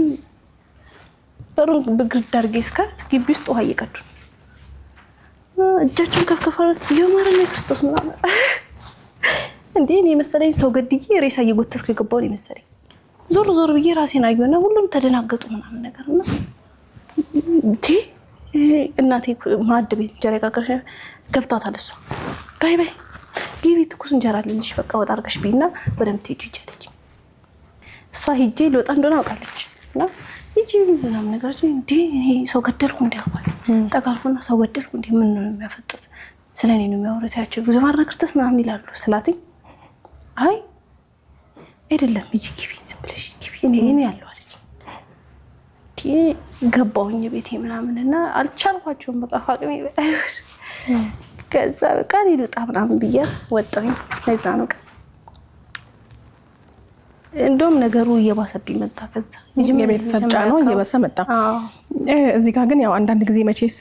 በሩን በግርድ አድርጌ ስከፍት ግቢ ውስጥ ውሃ እየቀዱ እጃቸውን ከፍከፋ የማረና ክርስቶስ ምናምን እንዴ እኔ መሰለኝ ሰው ገድዬ ሬሳ እየጎተትኩ የገባው ነው መሰለኝ። ዞር ብዬ ራሴን አየሁና ሁሉም ተደናገጡ ምናምን ነገርና እንዴ እናቴ ማዕድ ቤት እንጀራ ጋገረሽ ገብቷታል እሷ ባይ ባይ ግቢ ትኩስ እንጀራ አለልሽ በቃ ወጣ አድርገሽ ቢና ወደም ትሄጂ ይቻለች እሷ ሂጄ ልወጣ እንደሆነ አውቃለች እና ይጂ ምናምን ነገር እንዴ እኔ ሰው ገደልኩ እንዴ አልኳት ጠጋልኩና ሰው ገደልኩ እንዴ ምን ነው የሚያፈጡት ስለኔ ነው የሚያወሩት ያቸው ብዙ ማድረግ ክርስቶስ ምናምን ይላሉ ስላትኝ አይ አይደለም ይጂ ግቢ ዝም ብለሽ ግቢ እኔ ያለው አለች ገባውኝ ቤቴ ምናምንና አልቻልኳቸውም በቃ ፋቅሜ ከዛ በቃ ሊሉጣ ምናምን ብዬ ወጣኝ ለዛ ነው እንደውም ነገሩ እየባሰብኝ መጣ ከዛ የቤተሰብ ጫናው እየባሰ መጣ እዚህ ጋር ግን ያው አንዳንድ ጊዜ መቼስ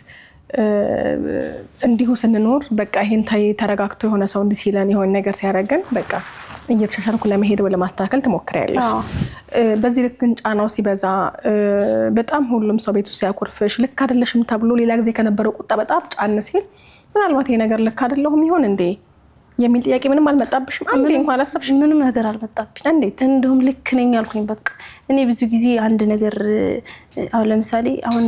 እንዲሁ ስንኖር በቃ ይሄን ተረጋግቶ የሆነ ሰው እንዲ ሲለን የሆነ ነገር ሲያረጋግን በቃ እየተሻሻልኩ ለመሄድ ወለ ማስተካከል ተሞክራለሽ በዚህ ልክ ግን ጫናው ሲበዛ በጣም ሁሉም ሰው ቤቱ ሲያኮርፍሽ ልክ አይደለሽም ተብሎ ሌላ ጊዜ ከነበረው ቁጣ በጣም ጫን ሲል ምናልባት ይሄ ነገር ልክ አይደለሁም ይሆን እንዴ የሚል ጥያቄ ምንም አልመጣብሽም አንዴ እንኳን አላሰብሽ ምንም ነገር አልመጣብኝ እንዴት እንደውም ልክ ነኝ ያልኩኝ በቃ እኔ ብዙ ጊዜ አንድ ነገር አሁን ለምሳሌ አሁን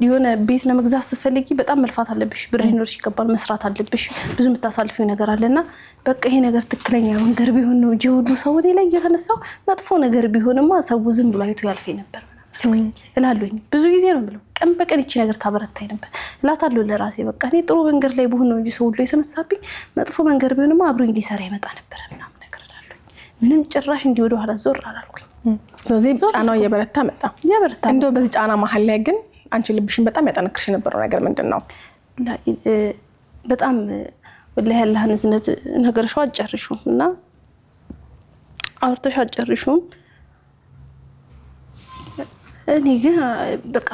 የሆነ ቤት ለመግዛት ስትፈልጊ በጣም መልፋት አለብሽ ብር ይኖርሽ ይገባል መስራት አለብሽ ብዙ የምታሳልፊው ነገር አለና በቃ ይሄ ነገር ትክክለኛ መንገር ቢሆን ነው እንጂ ሁሉ ሰው ላይ እየተነሳው መጥፎ ነገር ቢሆንማ ሰው ዝም ብሎ አይቶ ያልፈኝ ነበር እላለሁኝ ብዙ ጊዜ ነው ብለው ቀን በቀን እቺ ነገር ታበረታኝ ነበር እላታለሁ ለራሴ በቃ እኔ ጥሩ መንገር ላይ ብሆን ነው እንጂ ሰው ሁሉ የተነሳብኝ መጥፎ መንገር ቢሆንማ አብሮኝ ሊሰራ ይመጣ ነበር ምናምን ነገር እላለሁኝ ምንም ጭራሽ እንዲህ ወደ ኋላ ዞር አላልኩኝ ስለዚህ ጫናው እየበረታ መጣ እንደው በዚህ ጫና መሀል ላይ ግን አንቺ ልብሽን በጣም ያጠነክርሽ የነበረው ነገር ምንድነው በጣም ወላሂ ያላህን ዝነት ነገርሽ አጨርሹም እና አውርተሽ አጨርሹም እኔ ግን በቃ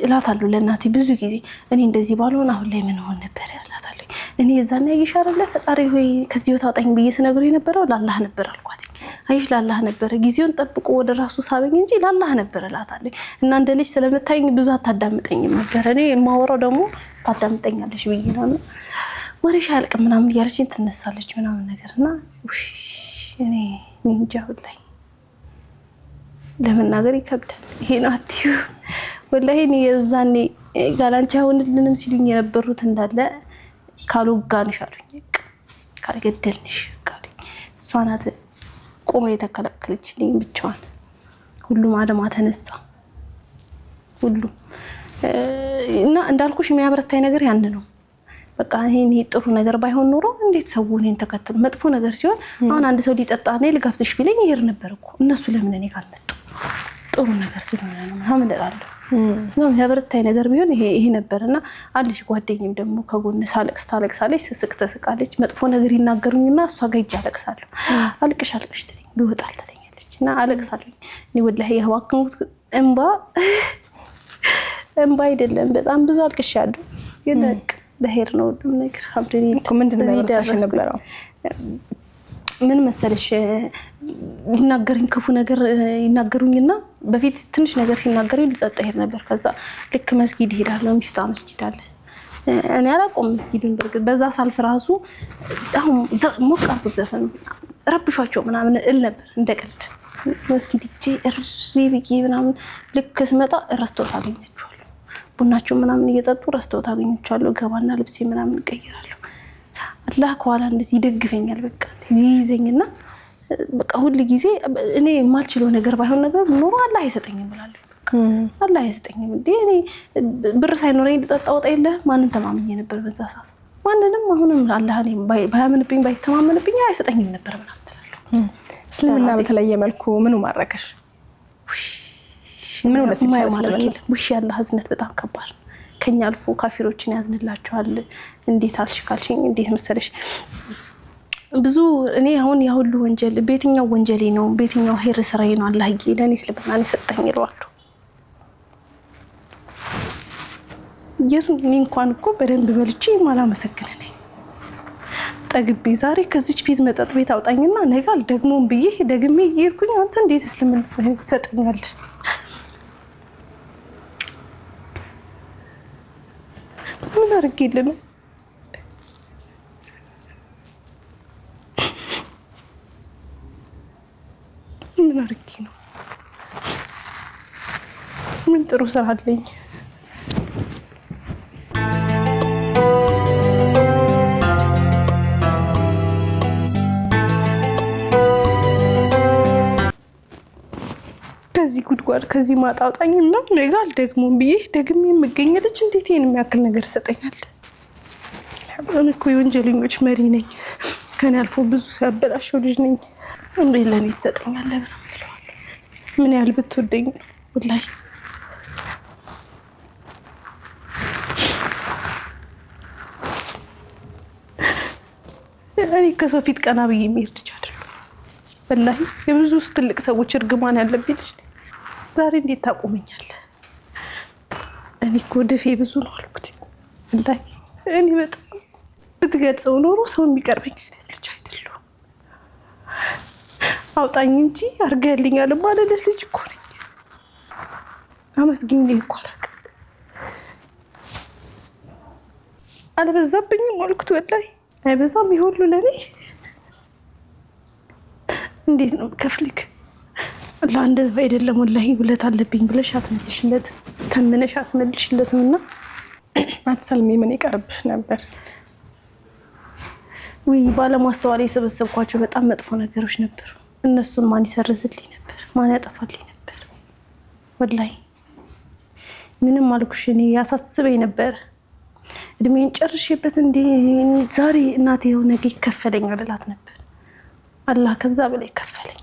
እላታለሁ ለእናቴ ብዙ ጊዜ እኔ እንደዚህ ባልሆን አሁን ላይ ምን ሆነ ነበር እላታለሁ እኔ እዛና ይሻራለ ፈጣሪ ሆይ ከዚህ ወጣኝ ብዬ ስነግረው የነበረው ለአላህ ነበር አልኳት አይሽ ለአላህ ነበር ጊዜውን ጠብቆ ወደ ራሱ ሳበኝ እንጂ ለአላህ ነበር እላታለሁ እና እንደ ልጅ ስለመታኝ ብዙ አታዳምጠኝም ነበር እኔ የማወራው ደግሞ ታዳምጠኛለሽ ብዬ ነው ወሬሽ አልቅ ምናምን ያርሽን ትነሳለች ምናምን ነገርና እኔ እንጃ ወላሂ ለመናገር ይከብዳል ይሄን አትዩ ወላሂ እኔ የዛኔ ጋላንቻ ሆነልንም ሲሉኝ የነበሩት እንዳለ ካሉጋንሽ አሉኝ ካልገደልንሽ ካሉኝ ሷናት ቆመ የተከለከለችልኝ ብቻዋን ሁሉም አለማ ተነሳ ሁሉ እና እንዳልኩሽ የሚያበረታኝ ነገር ያን ነው በቃ ይሄን ጥሩ ነገር ባይሆን ኖሮ እንዴት ሰው እኔን ተከትሎ መጥፎ ነገር ሲሆን አሁን አንድ ሰው ሊጠጣ ነው ልጋብዝሽ ቢለኝ ይሄር ነበር እኮ እነሱ ለምን እኔ ጋር መጡ ጥሩ ነገር ስለሆነ ነው ምናምን እላለሁ ነው ያበረታኝ ነገር ቢሆን ይሄ ነበርና አልሽ ጓደኛም ደግሞ ከጎን ታለቅሳለች ስስቅተስቃለች መጥፎ ነገር ይናገሩኝና እሷ ጋር ይጃለቅሳለሁ አልቅሽ ትለኝ ይወጣል ትለኛለችና አለቅሳለሁ እኔ ወላሂ ያዋከንኩት እንባ አይደለም በጣም ብዙ አልቅሻለሁ ይደቅ ለሄር ነው ነገር አብረን ምንድነው ያደረግሽ ነበር ምን መሰለሽ ይናገሩኝ ክፉ ነገር ይናገሩኝና በፊት ትንሽ ነገር ሲናገሩኝ ልጠጣ ሄድ ነበር ከዛ ልክ መስጊድ ሄዳለሁ ምሽታ መስጊድ አለ እኔ አላቆም መስጊዱን በርግጥ በዛ ሳልፍ ራሱ አሁን ሞቃርኩት ዘፈን ረብሻቸው ምናምን እል ነበር እንደቀልድ መስጊድ እጄ ሪብቂ ምናምን ልክ ስመጣ ረስቶት አገኛቸዋለሁ ቡናቸው ምናምን እየጠጡ ረስቶት አገኛቸዋለሁ ገባና ልብሴ ምናምን ቀይራለሁ አላህ ከኋላ እንደዚህ ይደግፈኛል በቃ ይይዘኝና በቃ ሁሉ ጊዜ እኔ ማልችለው ነገር ባይሆን ነገር ኖሮ አላህ ይሰጠኝም ብላለሁ አላህ ይሰጠኝም እንዴ እኔ ብር ሳይኖረኝ ልጠጣ ወጣ የለ ማንን ተማምኜ ነበር በዛ ሰዓት ማንንም አሁንም አላህ እኔ ባያምንብኝ ባይተማመንብኝ አይሰጠኝም ነበር ምናምን ብላለሁ እስልምና በተለየ መልኩ ምኑ ማረከሽ ምኑ ለሲማረከሽ ውሽ ያላህ ህዝነት በጣም ከባድ ከኛ አልፎ ካፊሮችን ያዝንላቸዋል እንዴት አልሽካልሽኝ እንዴት መሰለሽ ብዙ እኔ አሁን ያ ሁሉ ወንጀል ቤትኛው ወንጀሌ ነው ቤትኛው ሄር ስራዬ ነው አላህ ይለኔ ስለበናን ሰጠኝ ይሏል ኢየሱስ እንኳን እኮ በደንብ በልቼ ማላመሰግነ ነኝ ጠግቤ ዛሬ ከዚች ቤት መጠጥ ቤት አውጣኝና ነጋል ደግሞም ብዬ ደግሜ ይርኩኝ አንተ እንዴት እስልምና ሰጠኛል ምን አርግልኝ ምን አርጊ ነው ምን ጥሩ ስራ አለኝ ከዚህ ጉድጓድ ከዚህ ማጣውጣኝና ነገ አልደግሞም ብዬ ደግሜ የምገኝ ልጅ እንዴት ይሄን የሚያክል ነገር ይሰጠኛል? እኔ እኮ የወንጀለኞች መሪ ነኝ። ከኔ አልፎ ብዙ ያበላሸው ልጅ ነኝ። እንዴት ለኔ ትሰጠኛለህ? ምን ያህል ብትወደኝ ነው ወላሂ። እኔ ከሰው ፊት ቀና ብዬ የሚሄድ ልጅ አይደለሁ ወላሂ። የብዙ ትልቅ ሰዎች እርግማን ያለብኝ ልጅ ነኝ። ዛሬ እንዴት ታቆመኛለህ? እኔ እኮ ድፌ ብዙ ነው አልኩት ወላሂ። እኔ በጣም ብትገልጸው ኖሮ ሰው የሚቀርበኝ አይነት ልጅ አይደለሁም። አውጣኝ እንጂ አድርገህልኛል ባለልሽ ልጅ እኮ ነኝ። አመስግኝ እኮ አላውቅም። አልበዛብኝም አልኩት ወላሂ። አይበዛም ይሁሉ ለኔ እንዴት ነው ከፍልክ? አላህ እንደዚህ አይደለም ወላሂ። ውለት አለብኝ ብለሽ አትመልሽለት፣ ተምነሽ አትመልሽለትም። እና አትሰልሚ ምን ይቀርብሽ ነበር? ወይ ባለማስተዋል የሰበሰብኳቸው በጣም መጥፎ ነገሮች ነበሩ። እነሱን ማን ይሰርዝልኝ ነበር? ማን ያጠፋልኝ ነበር? ወላሂ ምንም አልኩሽ። እኔ ያሳስበኝ ነበር እድሜን ጨርሼበት እንዴ ዛሬ እናቴ የሆነ ነገ ይከፈለኛል እላት ነበር። አላህ ከዛ በላይ ከፈለኝ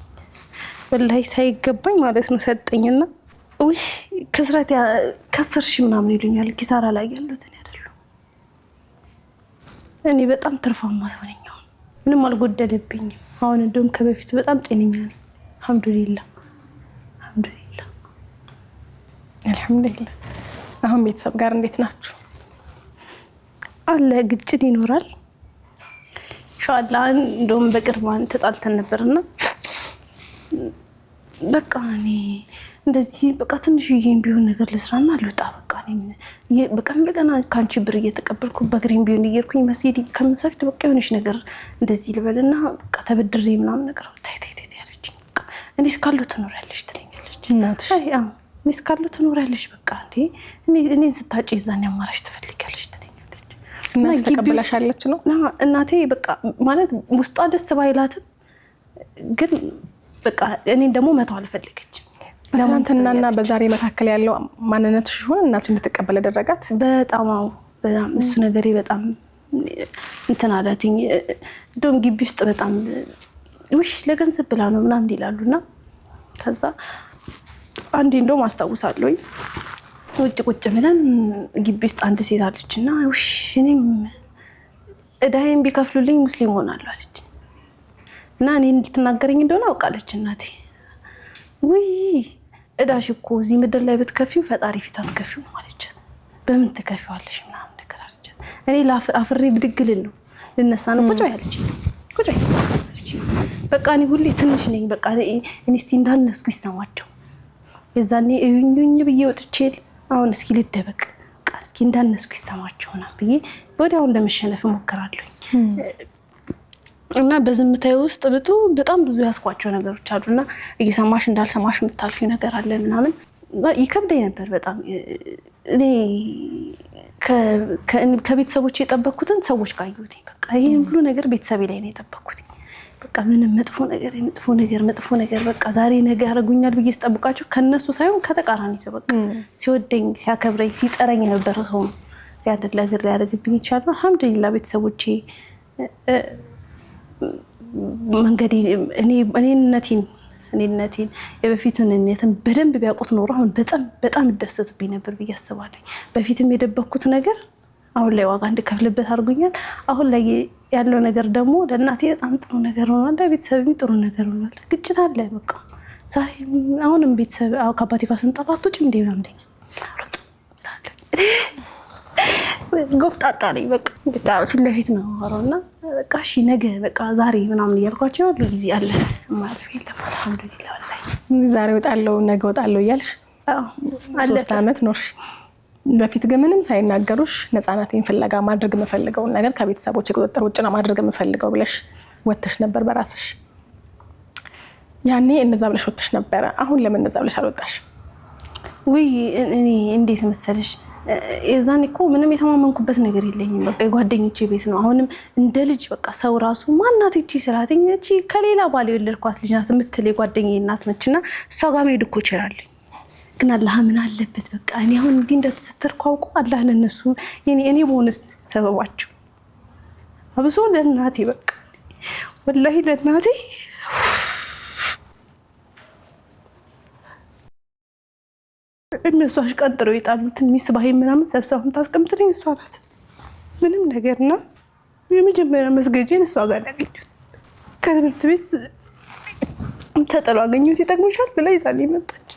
ወላሂ፣ ሳይገባኝ ማለት ነው ሰጠኝና። ወይ ክስረት ከሰርሽ ምናምን ይሉኛል። ኪሳራ ላይ ያሉት እኔ አይደለሁም። እኔ በጣም ትርፋማ ሰው ነኝ። ምንም አልጎደለብኝም። አሁን እንደውም ከበፊቱ በጣም ጤነኛ ነኝ። አልሐምዱሊላህ አልሐምዱሊላህ አልሐምዱሊላህ። አሁን ቤተሰብ ጋር እንዴት ናችሁ? አለ ግጭት ይኖራል ኢንሻአላህ። እንደውም በቅርብ ተጣልተን ነበርና በቃ እኔ እንደዚህ በቃ ትንሽዬም ቢሆን ነገር ልስራና ልውጣ። በቃ እኔ በቀን ካንቺ ብር እየተቀበልኩ በግሪን ቢሆን እየርኩኝ መስጊድ ከምሰግድ በቃ የሆነች ነገር እንደዚህ ልበልና በቃ ተበድሬ ምናምን ነገር ታይ ያለችኝ። በቃ እኔ እስካለሁ ትኖሪያለሽ ትለኛለች እናትሽ። አዎ እኔ እስካለሁ ትኖሪያለሽ በቃ እኔ ስታጪ እዛን ያማራሽ ትፈልጊያለሽ ትለኛለች። እና ተቀበላሻለች ነው እናቴ። በቃ ማለት ውስጧ ደስ ባይላትም ግን በቃ እኔን ደግሞ መተው አልፈለገችም። ለማንተናና በዛሬ መካከል ያለው ማንነትሽ ሆነ እናት እንድትቀበል ያደረጋት በጣም በጣም እሱ ነገሬ በጣም እንትን አላትኝ። እንደውም ግቢ ውስጥ በጣም ውሽ ለገንዘብ ብላ ነው ምናምን ይላሉና ከዛ አንዴ እንደውም አስታውሳለሁኝ ውጭ ቁጭ ብለን ግቢ ውስጥ አንድ ሴት አለችና ውሽ እኔም እዳዬን ቢከፍሉልኝ ሙስሊም ሆናለሁ አለች። እና እኔ እንድትናገረኝ እንደሆነ አውቃለች እናቴ። ውይ እዳሽ እኮ እዚህ ምድር ላይ ብትከፊው ፈጣሪ ፊት አትከፊው ማለቻት። በምን ትከፊዋለሽ ምናምን ነገር አለቻት። እኔ አፍሬ ብድግልን ነው ልነሳ ነው ቁጭ ያለች ቁጭ ያለች። በቃ እኔ ሁሌ ትንሽ ነኝ። በቃ እኔ እስቲ እንዳልነስኩ ይሰማቸው የዛኔ እዩኝ ብዬ ወጥቼል አሁን እስኪ ልደበቅ በቃ እስኪ እንዳልነስኩ ይሰማቸውና ብዬ ወዲያው ለመሸነፍ ሞክራለሁ። እና በዝምታዬ ውስጥ በጣም ብዙ ያስኳቸው ነገሮች አሉና እየሰማሽ እንዳልሰማሽ የምታልፊው ነገር አለ ምናምን ይከብደኝ ነበር በጣም። እኔ ከቤተሰቦች የጠበቅኩትን ሰዎች ጋር አየሁት። በቃ ይሄን ሁሉ ነገር ቤተሰቤ ላይ ነው የጠበቅኩት። በቃ ምንም መጥፎ ነገር በቃ ዛሬ ነገ ያደርጉኛል ብዬ ስጠብቃቸው ከነሱ ሳይሆን ከተቃራኒ ሰው በቃ ሲወደኝ ሲያከብረኝ ሲጠረኝ የነበረ ሰው ነው ያደለ ነገር ሊያደርግብኝ ይችላል። አልሐምዱሊላህ ቤተሰቦቼ መንገዴ እኔነቴን የበፊቱን እኔነትን በደንብ ቢያውቁት ኖሮ አሁን በጣም ይደሰቱብኝ ነበር ብዬ አስባለሁ። በፊትም የደበኩት ነገር አሁን ላይ ዋጋ እንድከፍልበት አድርጎኛል። አሁን ላይ ያለው ነገር ደግሞ ለእናቴ በጣም ጥሩ ነገር ሆኗል፣ ለቤተሰብም ጥሩ ነገር ሆኗል። ግጭት አለ በቃ ዛሬ አሁንም ቤተሰብ ከአባቴ ጋር ስንጠላቶች እንዴ ምናምን ጎፍጣጣ ነኝ በቃ ፊት ለፊት ነው አወራውና በቃ እሺ ነገ በቃ ዛሬ ምናምን እያልኳቸው ሁሉ ጊዜ አለ ማለት የለም። አልሐምዱሊላህ ወላሂ ዛሬ ወጣለሁ ነገ ወጣለሁ እያልሽ 3 ዓመት ኖርሽ። በፊት ግን ምንም ሳይናገሩሽ ነፃነቴን ፍለጋ ማድረግ የምፈልገውን ነገር ከቤተሰቦች ቁጥጥር ውጭ ነው ማድረግ የምፈልገው ብለሽ ወጥተሽ ነበር በራስሽ። ያኔ እነዛ ብለሽ ወጥተሽ ነበር። አሁን ለምን እነዛ ብለሽ አልወጣሽ? ውይ እኔ እንዴት መሰለሽ የዛኔ እኮ ምንም የተማመንኩበት ነገር የለኝም። በቃ የጓደኞቼ ቤት ነው። አሁንም እንደ ልጅ በቃ ሰው ራሱ ማናት እቺ ስላተኝ እቺ ከሌላ ባል የወለድኳት ልጅ ናት የምትል የጓደኛዬ እናት ነችና እሷ ጋር መሄድ እኮ ይችላል። ግን አላህ ምን አለበት በቃ እኔ አሁን እንዲህ እንደተሰተርኩ አውቆ አላህ ለነሱ እኔ ቦንስ ሰበባቸው አብሶ ለእናቴ በቃ ወላሂ ለእናቴ እነሱ አሽቀንጥረው የጣሉትን ሚስባሄ ምናምን ሰብሰቡን ታስቀምጥልኝ እሷ ናት ምንም ነገርና የመጀመሪያ መስገጄን እሷ ጋር ያገኘሁት ከትምህርት ቤት ተጠሉ አገኘሁት ይጠቅምሻል ብላ ይዛኔ መጣች።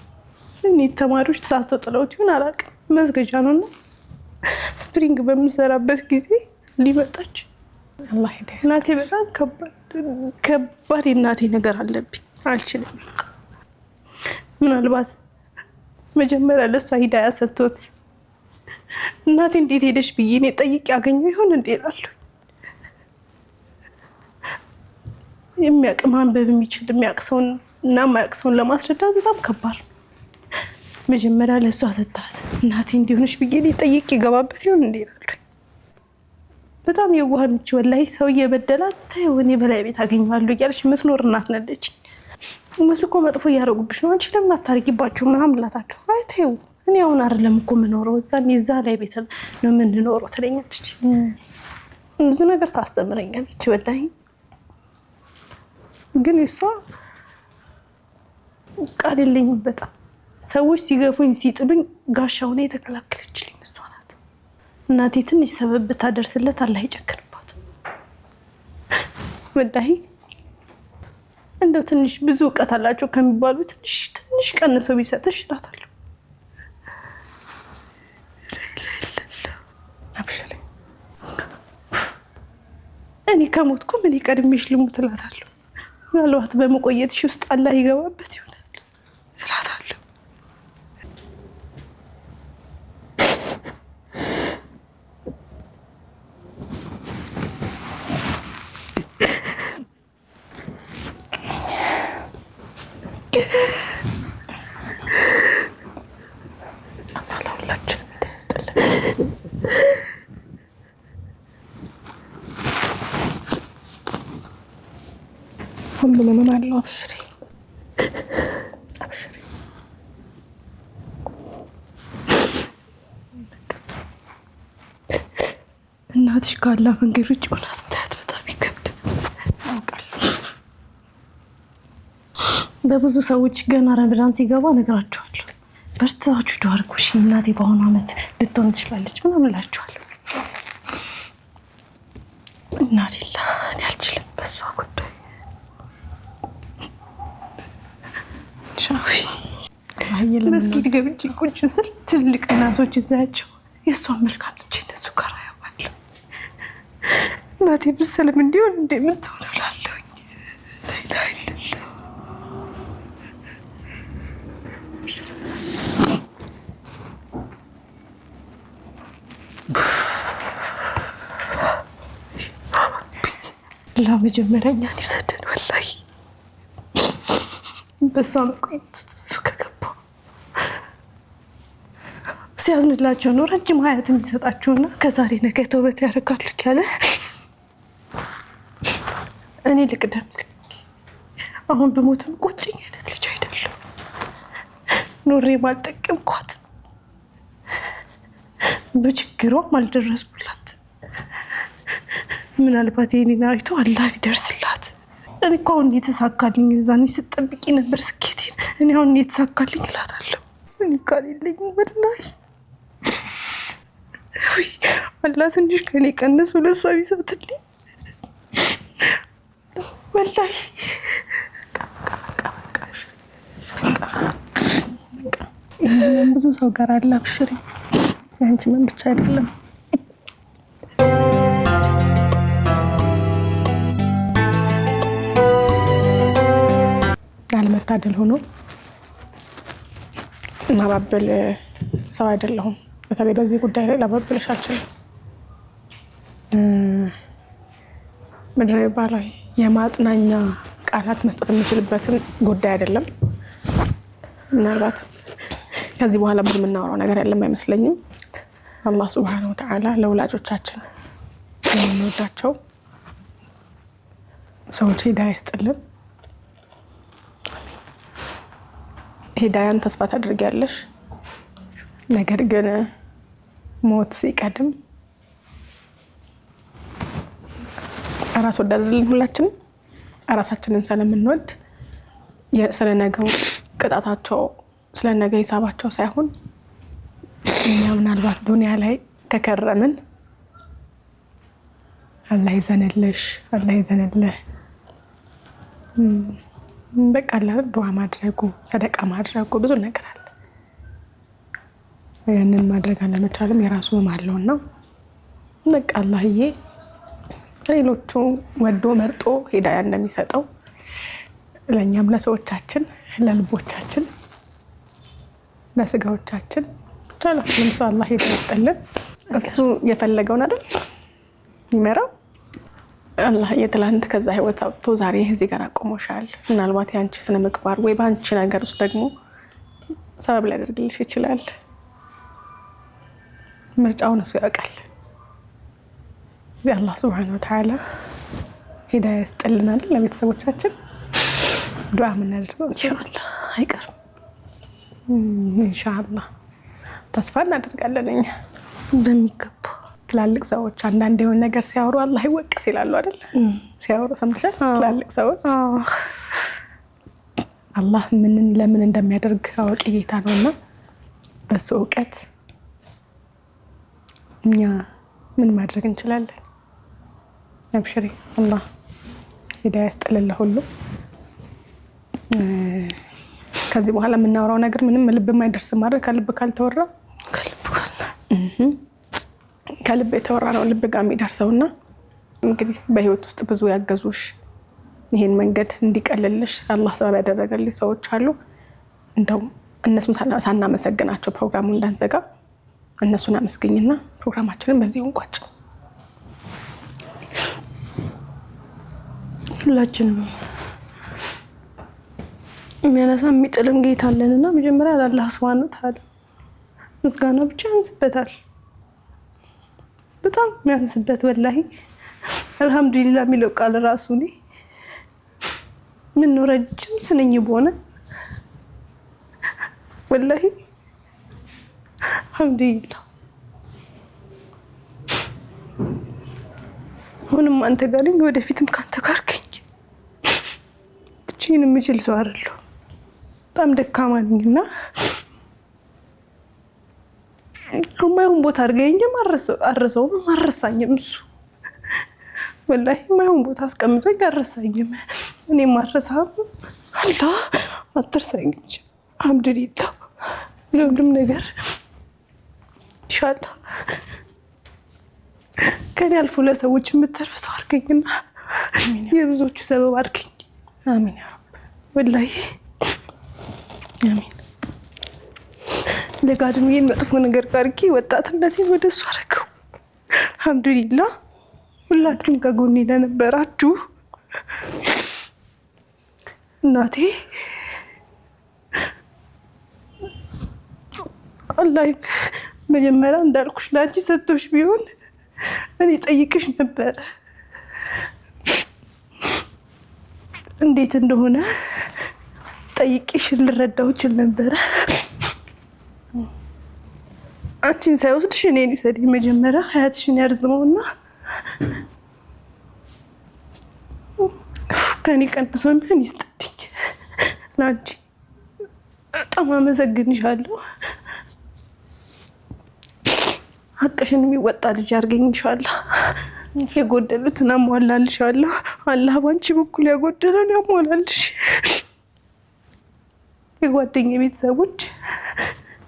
እኔ ተማሪዎች ተሳስተው ጥለውት ይሆን አላውቅም። መስገጃ ነውና ስፕሪንግ በምሰራበት ጊዜ ሊመጣች አላህ ይደስ እናቴ በጣም ከባድ እናቴ ነገር አለብኝ አልችልም። ምናልባት መጀመሪያ ለሷ ሂዳያ ሰጥቶት እናቴ እንዴት ሄደሽ ብዬ እኔ ጠይቄ ያገኘው ይሆን እንዴ እላለሁ። የሚያውቅ ማንበብ የሚችል የሚያውቅሰውን እና የማያውቅሰውን ለማስረዳት በጣም ከባድ ነው። መጀመሪያ ለሷ ሰጣት እናቴ እንዲሆንሽ ብዬ እኔ ጠይቄ ገባበት ይሆን እንዴ እላለሁ። በጣም የዋህ ነች ወላሂ። ሰው እየበደላት ታየው እኔ በላይ ቤት አገኘዋለሁ እያለች የምትኖር እናት ነች። እነሱ እኮ መጥፎ እያደረጉብሽ ነው አንቺ ለምን አታርጊባቸው ምናምን እላታለሁ። አይ ተይው እኔ አሁን አይደለም እኮ የምኖረው እዛ ላይ ቤት ነው የምንኖረው ትለኛለች። ብዙ ነገር ታስተምረኛለች ወላሂ። ግን እሷ ቃል የለኝም በጣም ሰዎች ሲገፉኝ ሲጥሉኝ ጋሻው ነው የተከላከለችልኝ እሷ ናት። እናቴ ትንሽ ሰበብ ብታደርስለት አላህ ይጨክንባት ወላሂ። እንደው ትንሽ ብዙ እውቀት አላቸው ከሚባሉ ትንሽ ቀንሶ ቢሰጥሽ እላታለሁ። አብሽሪ እኔ ከሞትኩም እኔ ቀድሜሽ ልሙት እላታለሁ። ምናልባት በመቆየትሽ ውስጥ አላህ ይገባበት ይሆናል እላታለሁ። ሁሉንም አለው። አብሽሪ አብሽሪ። እናትሽ ካላ መንገድ ውጭ ሆና ስታያት በጣም ይከብዳል አውቃለሁ። በብዙ ሰዎች ገና ረመዳን ሲገባ እነግራቸዋለሁ በርታችሁ ዱዓ አድርጉ እሺ እናቴ በአሁኑ ዓመት ልትሆን ትችላለች ምናምን እላቸዋለሁ። እና ሌላ እኔ አልችልም በሷ ጉዳይ። መስጊድ ገብቼ ቁጭ ስል ትልቅ እናቶች እዛቸው የእሷን መልካም ትቼ እነሱ ጋር አያዋለሁ። እናቴ ብሰለም እንዲሆን እንደምትሆን እላለሁኝ። ለመጀመሪያ እኛን ይውሰድን ወላሂ። በሷ መቆየት እሱ ከገባ ሲያዝንላቸው ነው ረጅም ሀያት የሚሰጣቸውና ከዛሬ ነገ ተውበት ያደርጋሉ ያለ እኔ ልቅደም እስኪ። አሁን በሞትም ቁጭኝ አይነት ልጅ አይደለም። ኖሬ ማልጠቀምኳት በችግሯም አልደረስኩላት። ምናልባት የኔን አይቶ አላህ ቢደርስላት። እኔ እኮ አሁን የተሳካልኝ እዛኔ ስጠብቂ ነበር ስኬቴን። እኔ አሁን የተሳካልኝ እላታለሁ። እኔ ቃል የለኝም ወላሂ። አላህ ትንሽ ከኔ ቀንሶ ለሷ ቢሰጥልኝ ወላሂ። ብዙ ሰው ጋር አለ። አብሽሪ ያንቺ ምን ብቻ አይደለም። ያለመታደል ሆኖ ማባበል ሰው አይደለሁም። በተለይ በዚህ ጉዳይ ላይ ላባበልሽ አልችልም። ምድራዊ ባላይ የማጽናኛ ቃላት መስጠት የምችልበትን ጉዳይ አይደለም። ምናልባት ከዚህ በኋላ ብዙ የምናወራው ነገር ያለም አይመስለኝም። አላህ ሱብሓነሁ ወተዓላ ለወላጆቻችን የምንወዳቸው ሰዎች ሂዳያ ይስጥልን። ሂዳያን ተስፋ ታደርጊያለሽ። ነገር ግን ሞት ሲቀድም ራስ ወዳድልን ሁላችንም ራሳችንን ስለምንወድ ስለነገው ቅጣታቸው ስለነገ ሂሳባቸው ሳይሆን እኛ ምናልባት ዱንያ ላይ ተከረምን አላህ ይዘንልሽ አላህ ይዘንልህ በቃ ዱዓ ማድረጉ ሰደቃ ማድረጉ ብዙ ነገር አለ። ያንን ማድረግ አለመቻልም የራሱ ማለውና በቃ አላህዬ ሌሎቹ ወዶ መርጦ ሂዳያ እንደሚሰጠው ለኛም ለሰዎቻችን ለልቦቻችን ለስጋዎቻችን ቻላችንም አላህ ይስጥልን። እሱ የፈለገውን አይደል ይመራው። አላህ የትላንት ከዛ ህይወት አውጥቶ ዛሬ እዚህ ጋር አቆሞሻል። ምናልባት ያንቺ ስነ ምግባር ወይ ባንቺ ነገር ውስጥ ደግሞ ሰበብ ሊያደርግልሽ ይችላል። ምርጫውን እሱ ያውቃል። አላህ ሱብሓነሁ ወተዓላ ሂዳያ ይስጥልናል። ለቤተሰቦቻችን ዱዓ የምናደርገው ኢንሻአላህ አይቀርም። ኢንሻአላህ ተስፋ እናደርጋለን። እኛ በሚገባ ትላልቅ ሰዎች አንዳንድ የሆነ ነገር ሲያወሩ አላህ ይወቀስ ይላሉ አይደል? ሲያወሩ ሰምተሻል? ትላልቅ ሰዎች አላህ ምንን ለምን እንደሚያደርግ አዋቂ ጌታ ነውና በሱ እውቀት እኛ ምን ማድረግ እንችላለን? አብሽሪ አላህ ሂዳያ ይስጥልን ለሁሉ። ከዚህ በኋላ የምናወራው ነገር ምንም ልብ የማይደርስም አይደል? ከልብ ካልተወራ ከልብ የተወራ ነው ልብ ጋር የሚደርሰውና እንግዲህ በህይወት ውስጥ ብዙ ያገዙሽ ይሄን መንገድ እንዲቀልልሽ አላህ ሰበብ ያደረገልሽ ሰዎች አሉ። እንደው እነሱን ሳናመሰግናቸው ፕሮግራሙን እንዳንዘጋ እነሱን አመስግኝና ፕሮግራማችንን በዚህ እንቋጭ። ሁላችንም የሚያነሳ የሚጥልም ጌታ አለንና መጀመሪያ ለአላህ ሱብሓነሁ ወተዓላ ምስጋና ብቻ ያንስበታል። በጣም የሚያንስበት ወላሂ አልሐምዱሊላህ የሚለው ቃል ራሱ እኔ ምን ነው ረጅም ስንኝ በሆነ ወላሂ አልሐምዱሊላህ። አሁንም አንተ ጋር ነኝ፣ ወደፊትም ካንተ ጋር ነኝ። ብቻዬን የምችል ሰው አይደለሁም። በጣም ደካማ ነኝና የማይሆን ቦታ አድርገኝ እንጂ አረሰውም አረሳኝም። እሱ ወላሂ የማይሆን ቦታ አስቀምጦኝ አረሳኝም። እኔ ማረሳም አላህ አትርሳኝ እንጂ አልሐምዱሊላህ ለሁሉም ነገር ኢንሻአላህ ከኔ አልፎ ለሰዎች የምትተርፍ ሰው አድርገኝና የብዙዎቹ ሰበብ አድርገኝ። አሚን ያ ረብ ወላሂ አሚን። ለጋድሜን መጥፎ ነገር ጋርኪ ወጣትነቴን ወደሱ አረገው። አልሐምዱሊላህ ሁላችሁም ከጎኔ ለነበራችሁ እናቴ አላህ መጀመሪያ እንዳልኩሽ ላንቺ ሰጥቶሽ ቢሆን እኔ ጠይቅሽ ነበር እንዴት እንደሆነ ጠይቅሽ ልረዳው ይችል ነበር። አንቺን ሳይወስድሽ እኔን ይሰድ መጀመሪያ ሀያትሽን ያርዝመውና ከኔ ቀንሶ ምን ይስጥልኝ። ላንቺ በጣም አመሰግንሻለሁ። ሀቅሽን የሚወጣ ልጅ አድርገኝ ኢንሻአላህ። የጎደሉትን አሟላልሻለሁ። አላህ ባንቺ በኩል ያጎደለን ያሟላልሽ። የጓደኛዬ ቤተሰቦች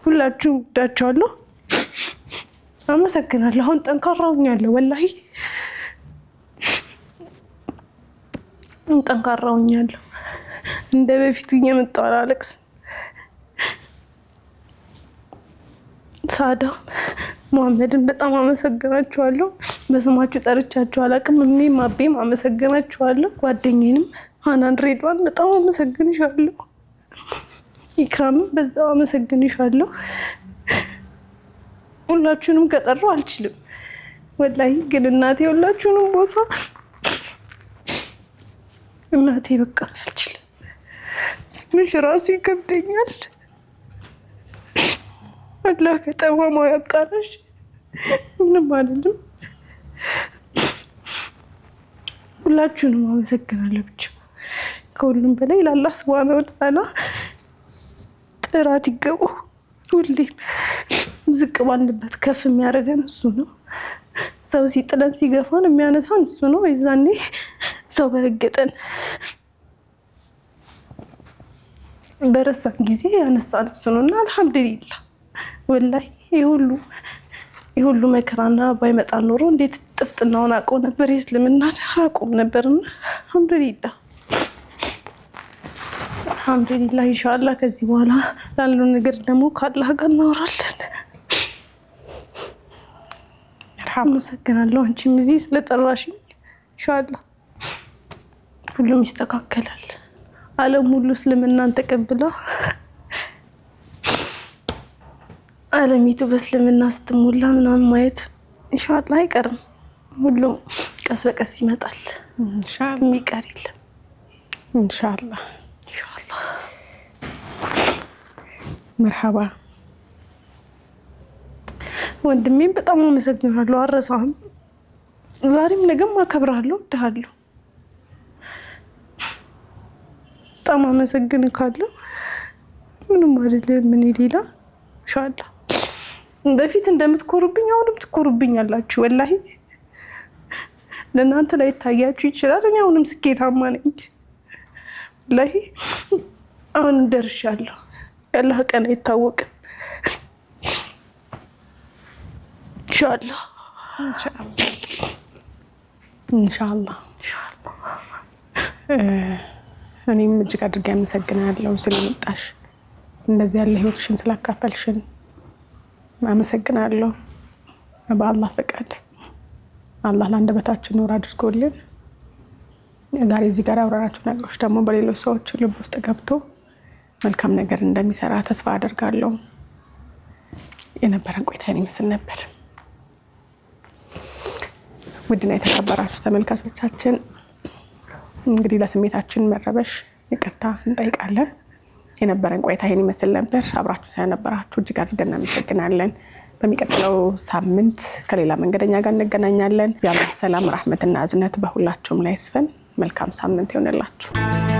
ሁላችሁም ወዳችኋለሁ፣ አመሰግናለሁ። አሁን ጠንካራ ሆኛለሁ፣ ወላሂ ጠንካራ ሆኛለሁ። እንደ በፊቱ እየመጣሁ አላለቅስም። ሳዳም መሐመድን በጣም አመሰግናችኋለሁ። በስማችሁ ጠርቻችሁ አላውቅም። እኔም አቤም አመሰግናችኋለሁ። ጓደኛዬንም ሀናን ሬድዋን በጣም አመሰግንሻለሁ። ኢክራምም በዛው አመሰግንሻለሁ። ሁላችሁንም ከጠራው አልችልም ወላሂ። ግን እናቴ ሁላችሁንም ቦታ እናቴ በቃ አልችልም። ስምሽ ራሱ ይከብደኛል። አላህ ከጠማማው ያብቃናሽ። ምንም አይደለም። ሁላችሁንም አመሰግናለሁ። ብቻ ከሁሉም በላይ ለአላህ ሱብሃነሁ ወተዓላ ጥራት ይገባው። ሁሌም ዝቅ ባልንበት ከፍ የሚያደርገን እሱ ነው። ሰው ሲጥለን ሲገፋን የሚያነሳን እሱ ነው። የዛኔ ሰው በረገጠን በረሳን ጊዜ ያነሳን እሱ ነው እና አልሐምዱሊላህ ወላሂ የሁሉ መከራና ባይመጣ ኖሮ እንዴት ጥፍጥናውን አውቀው ነበር። የእስልምና አላውቀውም ነበርና አልሐምዱሊላህ ኢንሻአላህ ከዚህ በኋላ ላለው ነገር ደግሞ ከአላህ ጋር እናወራለን። አመሰግናለሁ አንቺም እዚህ ስለጠራሽኝ። ኢንሻአላህ ሁሉም ይስተካከላል። ዓለም ሁሉ እስልምናን ተቀብላ ዓለሚቱ በእስልምና ስትሞላ ምናምን ማየት ኢንሻአላህ አይቀርም። ሁሉም ቀስ በቀስ ይመጣል። ኢንሻአላህ የሚቀር የለም። ኢንሻአላህ መርሐባ ወንድሜም በጣም አመሰግናለሁ። አረሳህም። ዛሬም ነገም አከብራለሁ፣ እወድሃለሁ። በጣም አመሰግንካለሁ። ምንም አይደለም። ምን ሌላ ኢንሻአላህ በፊት እንደምትኮሩብኝ አሁንም ትኮሩብኛላችሁ። ወላሂ ለእናንተ ላይ ታያችሁ ይችላል። እኔ አሁንም ስኬታማ ነኝ። ወላሂ አሁንም ደርሻለሁ። ያላህ ቀን አይታወቅም። ኢንሻአላህ እኔም እጅግ አድርጌ አመሰግናለሁ ስለመጣሽ፣ እንደዚህ ያለ ህይወትሽን ስላካፈልሽን አመሰግናለሁ። በአላህ ፈቃድ አላህ ለአንደበታችን ኑር አድርጎልን ዛሬ እዚህ ጋር አውራናችሁ ነገሮች ደግሞ በሌሎች ሰዎች ልብ ውስጥ ገብቶ መልካም ነገር እንደሚሰራ ተስፋ አደርጋለሁ። የነበረን ቆይታ ይመስል ነበር። ውድና የተከበራችሁ ተመልካቾቻችን እንግዲህ ለስሜታችን መረበሽ ይቅርታ እንጠይቃለን። የነበረን ቆይታ ይመስል ነበር። አብራችሁ ስለነበራችሁ እጅግ አድርገን እናመሰግናለን። በሚቀጥለው ሳምንት ከሌላ መንገደኛ ጋር እንገናኛለን። የአላህ ሰላም፣ ረህመትና እዝነት በሁላችሁም ላይ ይስፈን። መልካም ሳምንት ይሆንላችሁ።